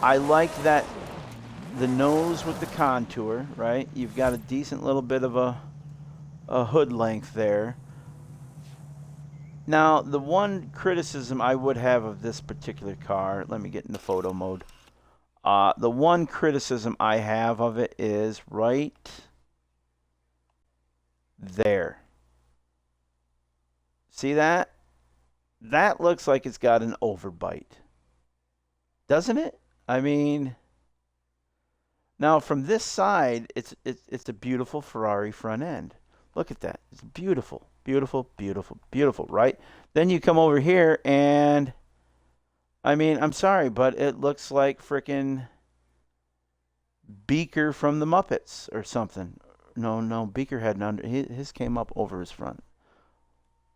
I like that, the nose with the contour, right? You've got a decent little bit of a hood length there. Now, the one criticism I would have of this particular car, let me get into photo mode. The one criticism I have of it is right there. See that? That looks like it's got an overbite. Doesn't it? I mean, now from this side, it's a beautiful Ferrari front end. Look at that. It's beautiful. Beautiful, beautiful, beautiful, right? Then you come over here and, I mean, I'm sorry, but it looks like frickin' Beaker from the Muppets or something. No, Beaker had an under, his came up over his front.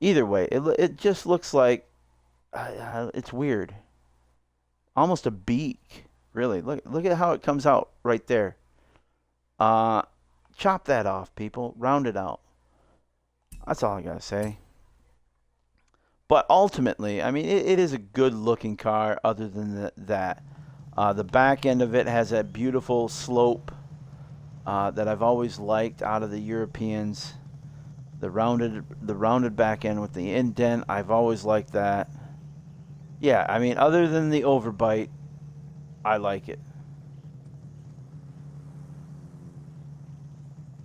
Either way, it just looks like, it's weird. Almost a beak, really. Look at how it comes out right there. Chop that off, people. Round it out. That's all I gotta say. But ultimately, I mean, it is a good-looking car. Other than that, the back end of it has that beautiful slope that I've always liked out of the Europeans. The rounded back end with the indent, I've always liked that. Yeah, I mean, other than the overbite, I like it.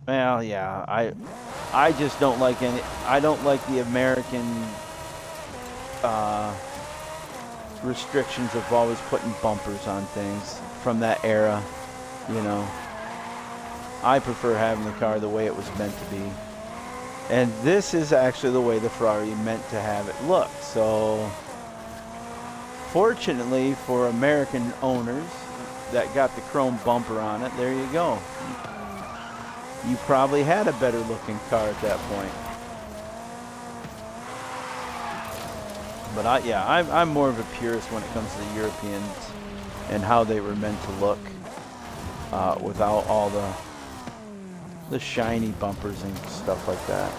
Well, yeah, I just don't like any. I don't like the American uh, restrictions of always putting bumpers on things from that era. You know, I prefer having the car the way it was meant to be. And this is actually the way the Ferrari meant to have it look. So, fortunately for American owners that got the chrome bumper on it, there you go. You probably had a better looking car at that point. But I'm more of a purist when it comes to the Europeans and how they were meant to look without all the shiny bumpers and stuff like that.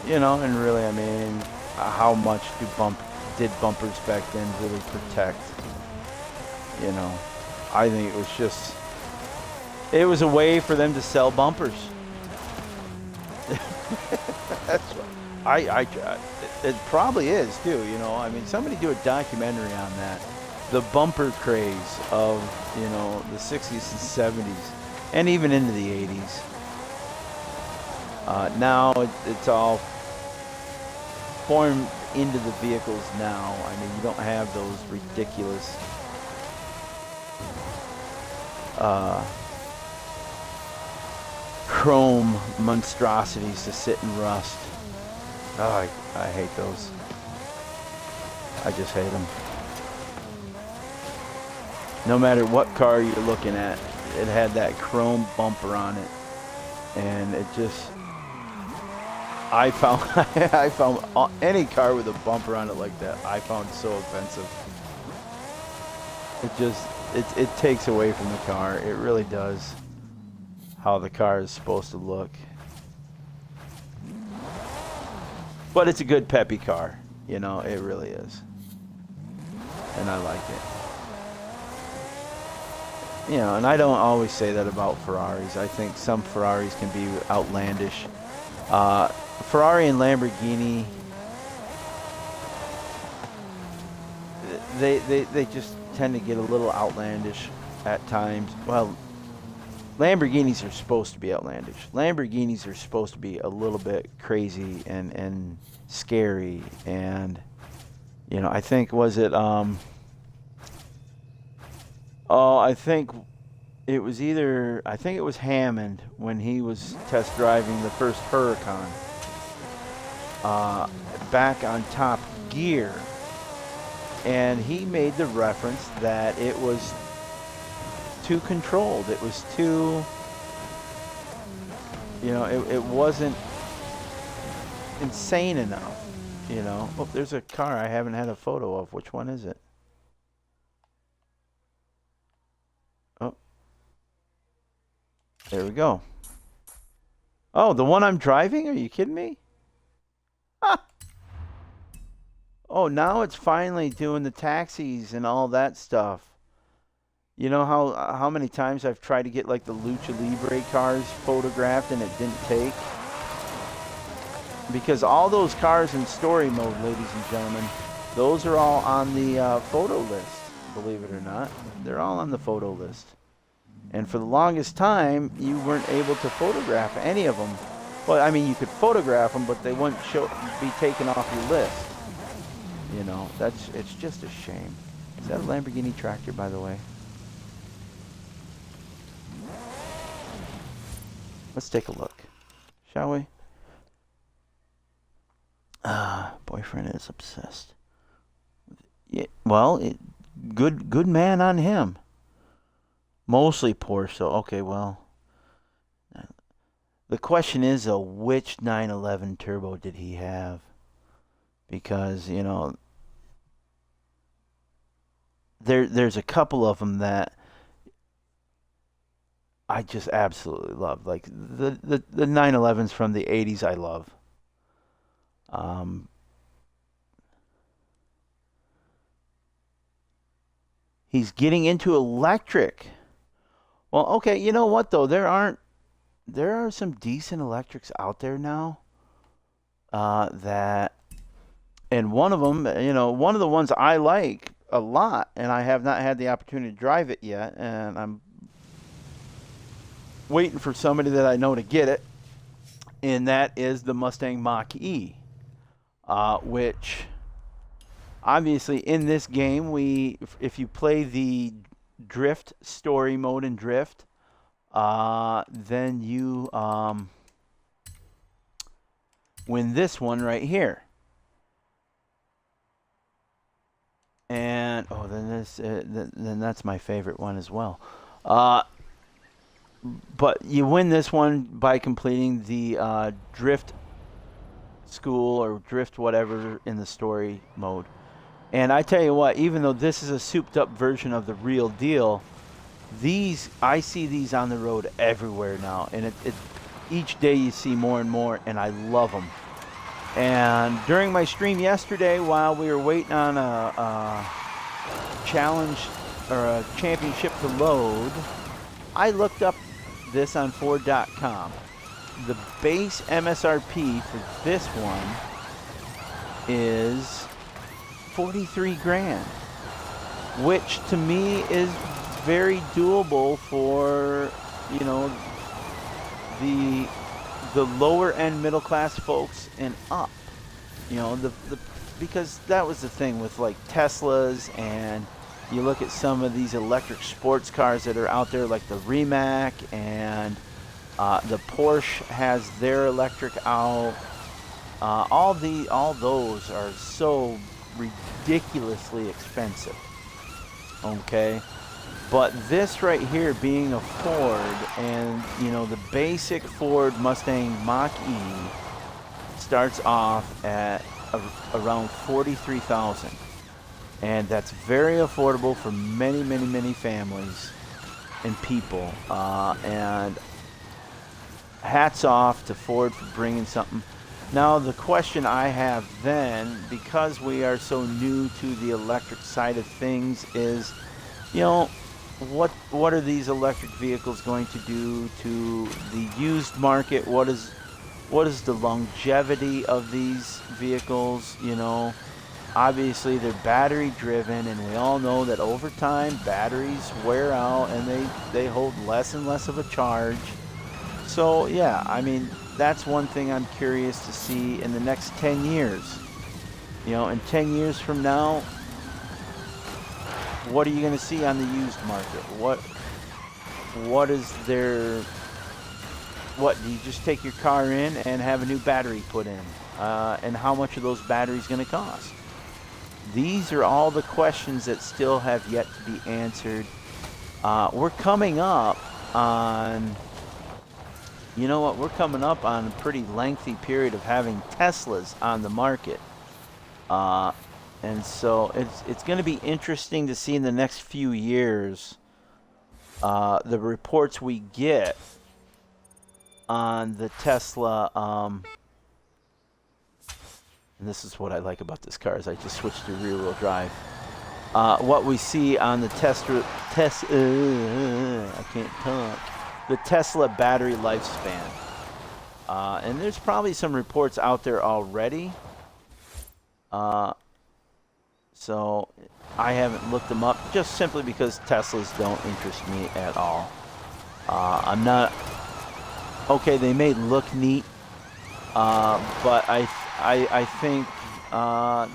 You know, and really, I mean, how much did bumpers back then really protect? You know, I think it was a way for them to sell bumpers. That's what it probably is too. You know, I mean, somebody do a documentary on that. The bumper craze of, you know, the 60s and 70s and even into the 80s. Now it's all formed into the vehicles now. I mean, you don't have those ridiculous chrome monstrosities to sit and rust. Oh, I hate those. I just hate them. No matter what car you're looking at, it had that chrome bumper on it, and it just, I found I found any car with a bumper on it like that, I found so offensive. It takes away from the car. It really does. How the car is supposed to look. But it's a good peppy car, you know, it really is. And I like it. You know, and I don't always say that about Ferraris. I think some Ferraris can be outlandish. Ferrari and Lamborghini, they just tend to get a little outlandish at times. Well, Lamborghinis are supposed to be outlandish. Lamborghinis are supposed to be a little bit crazy and scary. And, you know, I think, I think it was Hammond when he was test driving the first Huracan back on Top Gear. And he made the reference that it was too controlled. It was too, you know, it wasn't insane enough, you know. Oh, there's a car I haven't had a photo of. Which one is it? Oh, there we go. Oh, the one I'm driving? Are you kidding me? Ah. Oh, now it's finally doing the taxis and all that stuff. You know how many times I've tried to get like the Lucha Libre cars photographed and it didn't take? Because all those cars in story mode, ladies and gentlemen, those are all on the photo list, believe it or not. They're all on the photo list. And for the longest time, you weren't able to photograph any of them. Well, I mean, you could photograph them, but they wouldn't be taken off your list. You know, it's just a shame. Is that a Lamborghini tractor, by the way? Let's take a look, shall we? Boyfriend is obsessed. Yeah, well, good man on him. Mostly Porsche, so okay, well. The question is, though, which 911 turbo did he have? Because, you know, there's a couple of them that I just absolutely love. Like the 911s from the 80s I love. He's getting into electric. Well, okay, you know what though? There are some decent electrics out there now. That, and one of them, you know, one of the ones I like a lot, and I have not had the opportunity to drive it yet, and I'm waiting for somebody that I know to get it, and that is the Mustang Mach-E, which obviously in this game, if you play the drift story mode in drift, then you win this one right here. And then that's my favorite one as well. But you win this one by completing the drift school or drift whatever in the story mode. And I tell you what, even though this is a souped up version of the real deal, I see these on the road everywhere now, and each day you see more and more, and I love them. And during my stream yesterday, while we were waiting on a challenge or a championship to load, I looked up this on Ford.com. The base MSRP for this one is 43 grand, which to me is very doable for, you know, the lower end middle class folks and up. You know, because that was the thing with like Teslas, and you look at some of these electric sports cars that are out there like the Rimac, and the Porsche has their electric out. All those are so ridiculously expensive. Okay, but this right here being a Ford, and you know, the basic Ford Mustang Mach-E starts off at around $43,000, and that's very affordable for many families and people. And hats off to Ford for bringing something. Now the question I have then, because we are so new to the electric side of things, is, you know, what are these electric vehicles going to do to the used market? What is the longevity of these vehicles? You know, obviously they're battery driven, and we all know that over time batteries wear out and they hold less and less of a charge. So yeah, I mean, that's one thing I'm curious to see in the next 10 years. You know, in 10 years from now, what are you going to see on the used market? What is there? What, do you just take your car in and have a new battery put in? And how much are those batteries going to cost? These are all the questions that still have yet to be answered. We're coming up on, you know what, we're coming up on a pretty lengthy period of having Teslas on the market. And so it's going to be interesting to see in the next few years the reports we get on the Tesla. And this is what I like about this car, is I just switched to rear-wheel drive. What we see on the I can't talk. The Tesla battery lifespan. And there's probably some reports out there already. So I haven't looked them up, just simply because Teslas don't interest me at all. I'm not... Okay, they may look neat, but I think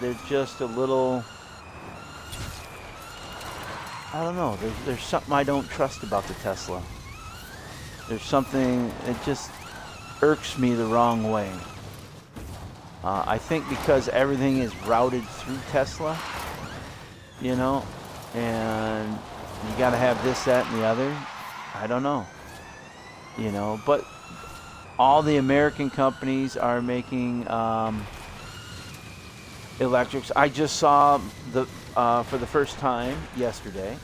they're just a little... I don't know. There's something I don't trust about the Tesla. There's something that just irks me the wrong way. I think because everything is routed through Tesla, you know, and you got to have this, that, and the other. I don't know, you know, but all the American companies are making electrics. I just saw for the first time yesterday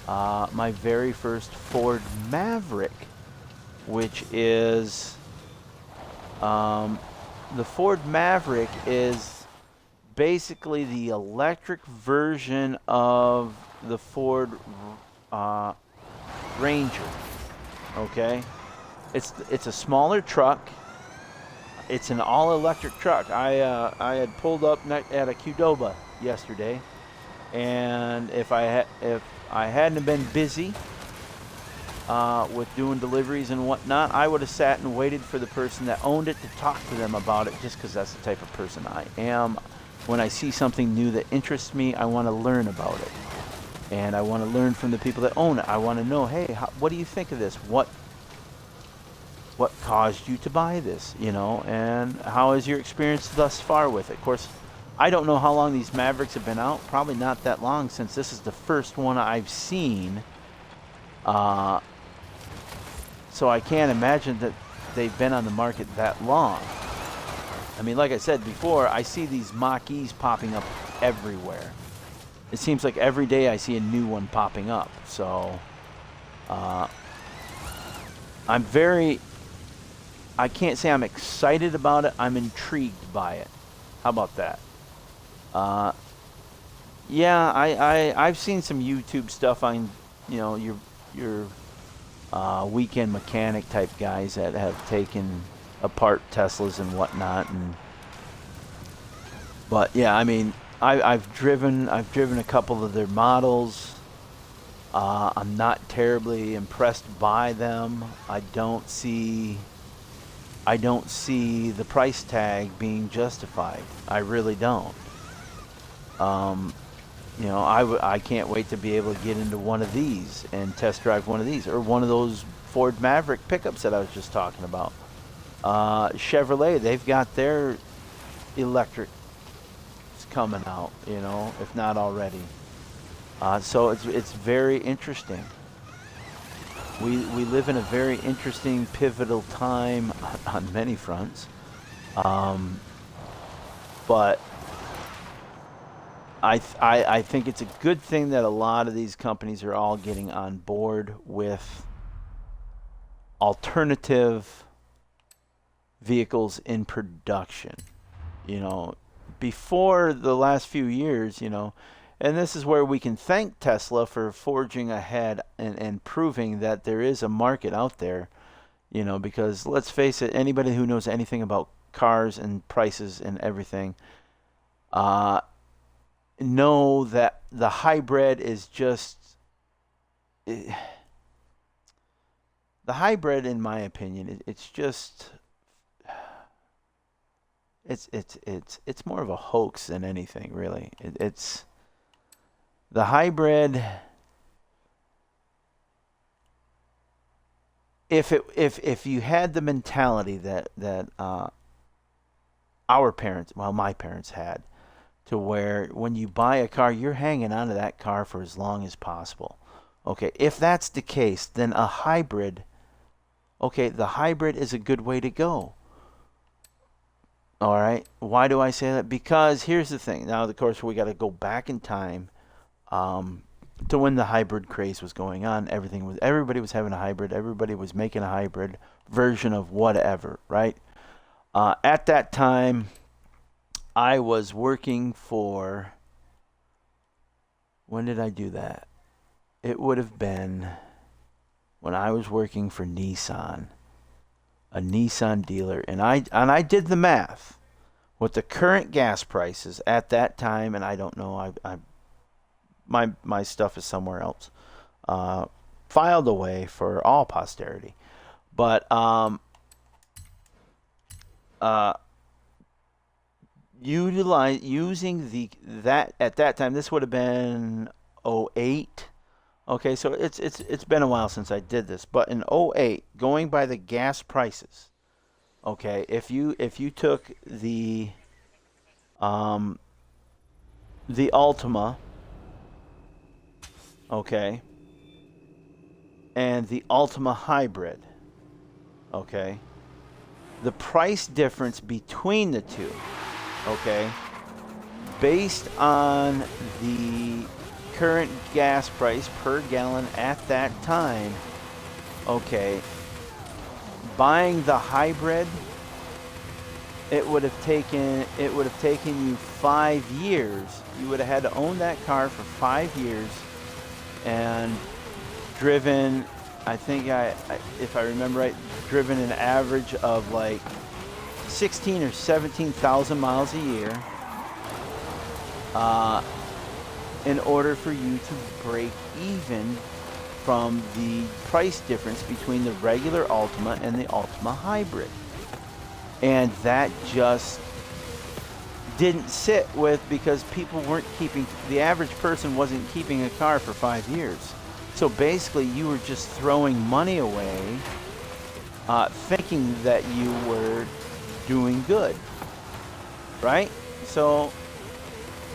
my very first Ford Maverick, which is the Ford Maverick is basically the electric version of the Ford Ranger. Okay, it's a smaller truck. It's an all-electric truck. I had pulled up at a Qdoba yesterday, and if I hadn't been busy, with doing deliveries and whatnot, I would have sat and waited for the person that owned it to talk to them about it, just because that's the type of person I am. When I see something new that interests me, I want to learn about it. And I want to learn from the people that own it. I want to know, hey, what do you think of this? What caused you to buy this, you know, and how is your experience thus far with it? Of course, I don't know how long these Mavericks have been out. Probably not that long, since this is the first one I've seen. So I can't imagine that they've been on the market that long. I mean, like I said before, I see these Mach-E's popping up everywhere. It seems like every day I see a new one popping up. So I can't say I'm excited about it. I'm intrigued by it. How about that? Yeah, I've seen some YouTube stuff on, you know, your weekend mechanic type guys that have taken apart Teslas and whatnot, but yeah, I mean, I've driven a couple of their models. I'm not terribly impressed by them. I don't see the price tag being justified. I really don't. You know, I can't wait to be able to get into one of these and test drive one of these, or one of those Ford Maverick pickups that I was just talking about. Chevrolet, they've got their electric coming out, you know, if not already. So it's very interesting. We live in a very interesting, pivotal time on many fronts. But I think it's a good thing that a lot of these companies are all getting on board with alternative vehicles in production. You know, before the last few years, you know, and this is where we can thank Tesla for forging ahead and proving that there is a market out there, you know, because let's face it, anybody who knows anything about cars and prices and everything, know that the hybrid is just... the hybrid, in my opinion, it's just... It's more of a hoax than anything, really. It's the hybrid. If you had the mentality that our parents, well, my parents had, to where when you buy a car, you're hanging on to that car for as long as possible. Okay, if that's the case, then a hybrid, okay, the hybrid is a good way to go. All right. Why do I say that? Because here's the thing. Now, of course, we got to go back in time to when the hybrid craze was going on. Everybody was having a hybrid. Everybody was making a hybrid version of whatever, right? At that time, I was working for... When did I do that? It would have been when I was working for Nissan. A Nissan dealer, and I did the math with the current gas prices at that time, and I don't know, my stuff is somewhere else, filed away for all posterity, but using that at that time, this would have been 08. Okay, so it's been a while since I did this, but in 08, going by the gas prices, okay, if you took the Altima, okay, and the Altima Hybrid, okay, the price difference between the two, okay, based on the current gas price per gallon at that time, okay, buying the hybrid, it would have taken you 5 years. You would have had to own that car for 5 years and driven, I think if I remember right, driven an average of like 16 or 17,000 miles a year. In order for you to break even from the price difference between the regular Altima and the Altima Hybrid. And that just didn't sit with, because people weren't keeping, the average person wasn't keeping a car for 5 years. So basically you were just throwing money away, thinking that you were doing good, right? So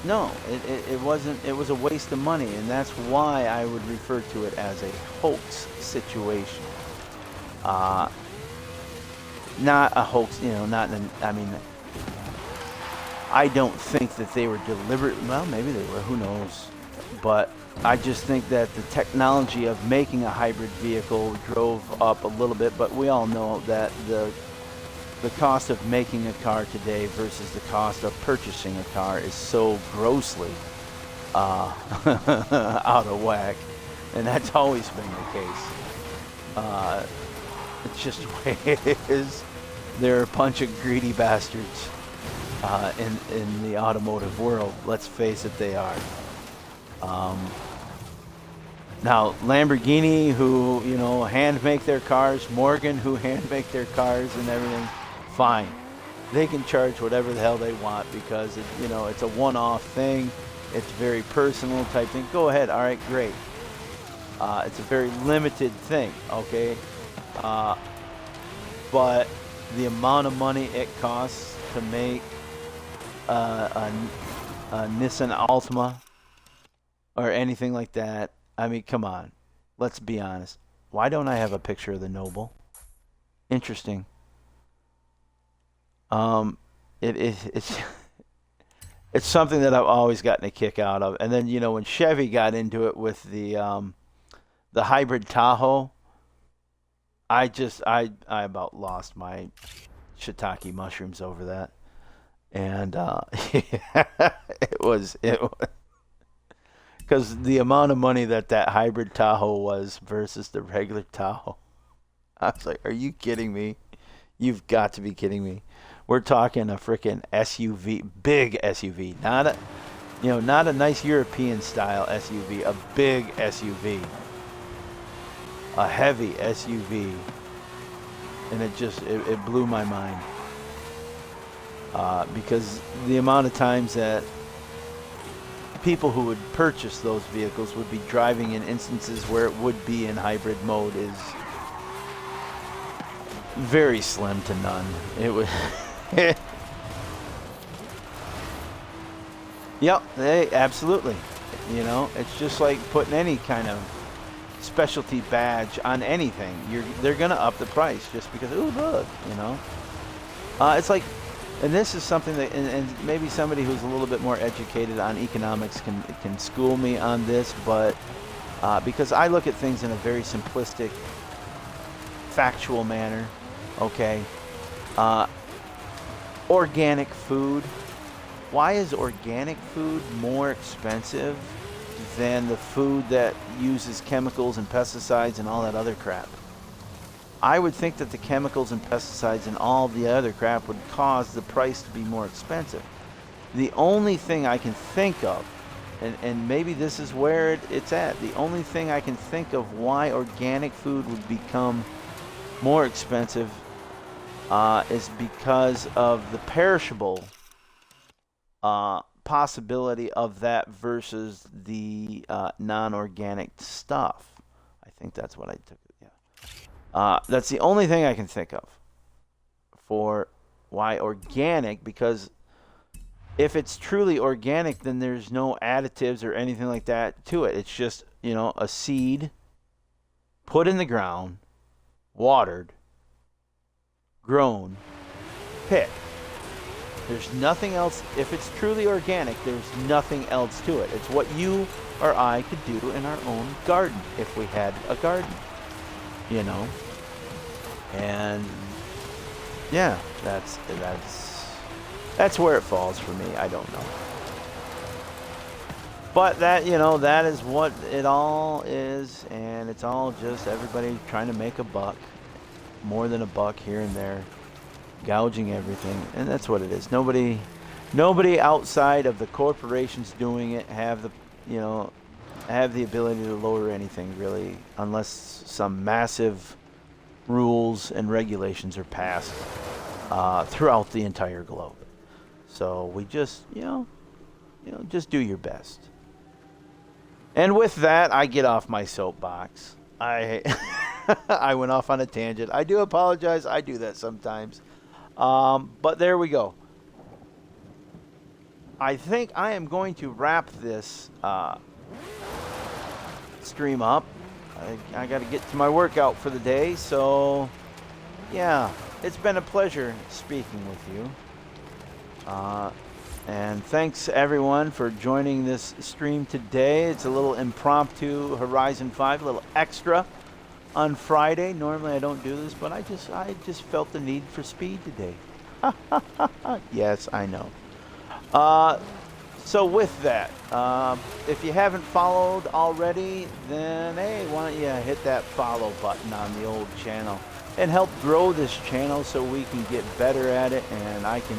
no, it wasn't. It was a waste of money, and that's why I would refer to it as a hoax situation. Not a hoax, not I mean, I don't think that they were deliberate. Well, maybe they were, who knows. But I just think that the technology of making a hybrid vehicle drove up a little bit, but we all know that the cost of making a car today versus the cost of purchasing a car is so grossly out of whack, and that's always been the case. It's just the way it is. They're a bunch of greedy bastards in the automotive world. Let's face it, they are. Now, Lamborghini, who hand make their cars, Morgan, who hand make their cars and everything, fine. They can charge whatever the hell they want, because it's a one-off thing. It's very personal type thing. Go ahead. All right, great. It's a very limited thing, okay? But the amount of money it costs to make a Nissan Altima or anything like that, I mean, come on. Let's be honest. Why don't I have a picture of the Noble? Interesting. It's it's something that I've always gotten a kick out of. And then when Chevy got into it with the hybrid Tahoe, I about lost my shiitake mushrooms over that. And it was because the amount of money that hybrid Tahoe was versus the regular Tahoe, I was like, are you kidding me? You've got to be kidding me. We're talking a freaking SUV, big SUV, not a nice European style SUV, a big SUV, a heavy SUV, and it blew my mind, because the amount of times that people who would purchase those vehicles would be driving in instances where it would be in hybrid mode is very slim to none. It was. Yep, absolutely. It's just like putting any kind of specialty badge on anything. They're gonna up the price just because. Ooh, look, it's like, and this is something that, and maybe somebody who's a little bit more educated on economics can school me on this, but because I look at things in a very simplistic, factual manner. Okay. Organic food. Why is organic food more expensive than the food that uses chemicals and pesticides and all that other crap? I would think that the chemicals and pesticides and all the other crap would cause the price to be more expensive. The only thing I can think of, and maybe this is where it's at, the only thing I can think of why organic food would become more expensive is because of the perishable possibility of that versus the non-organic stuff. I think that's what I took. Yeah, that's the only thing I can think of for why organic. Because if it's truly organic, then there's no additives or anything like that to it. It's just a seed put in the ground, watered, grown, picked. There's nothing else. If it's truly organic, there's nothing else to it. It's what you or I could do in our own garden if we had a garden, and yeah, that's where it falls for me. I don't know, but that is what it all is, and it's all just everybody trying to make a buck. More than a buck here and there, gouging everything, and that's what it is. Nobody outside of the corporations doing it have the have the ability to lower anything, really, unless some massive rules and regulations are passed throughout the entire globe. So we just, just do your best. And with that, I get off my soapbox. I went off on a tangent. I do apologize. I do that sometimes. But there we go. I think I am going to wrap this stream up. I got to get to my workout for the day. So, yeah, it's been a pleasure speaking with you. And thanks everyone for joining this stream today. It's a little impromptu Horizon 5, a little extra on Friday. Normally I don't do this, but I just felt the need for speed today. Yes, I know. So with that, if you haven't followed already, then hey, why don't you hit that follow button on the old channel and help grow this channel so we can get better at it and I can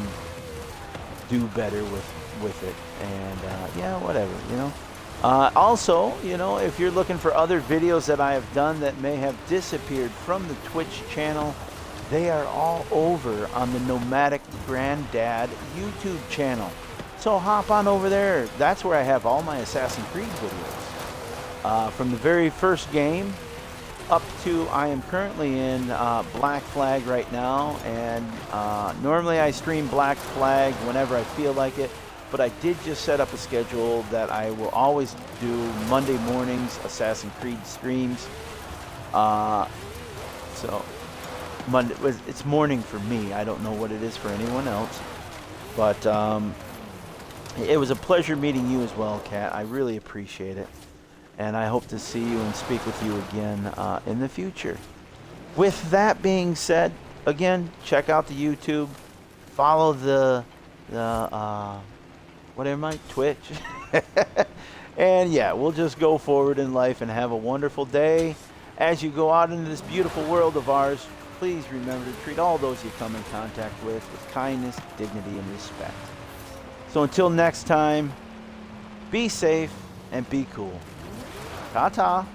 do better with it. And yeah, whatever, also, if you're looking for other videos that I have done that may have disappeared from the Twitch channel, they are all over on the Nomadic Granddad YouTube channel. So hop on over there. That's where I have all my Assassin's Creed videos. From the very first game up to I am currently in Black Flag right now. And normally I stream Black Flag whenever I feel like it. But I did just set up a schedule that I will always do Monday mornings Assassin's Creed streams. So Monday, it's morning for me. I don't know what it is for anyone else. But it was a pleasure meeting you as well, Kat. I really appreciate it. And I hope to see you and speak with you again in the future. With that being said, again, check out the YouTube. Follow the whatever my Twitch. And yeah, we'll just go forward in life and have a wonderful day. As you go out into this beautiful world of ours, please remember to treat all those you come in contact with kindness, dignity, and respect. So until next time, be safe and be cool. Ta-ta.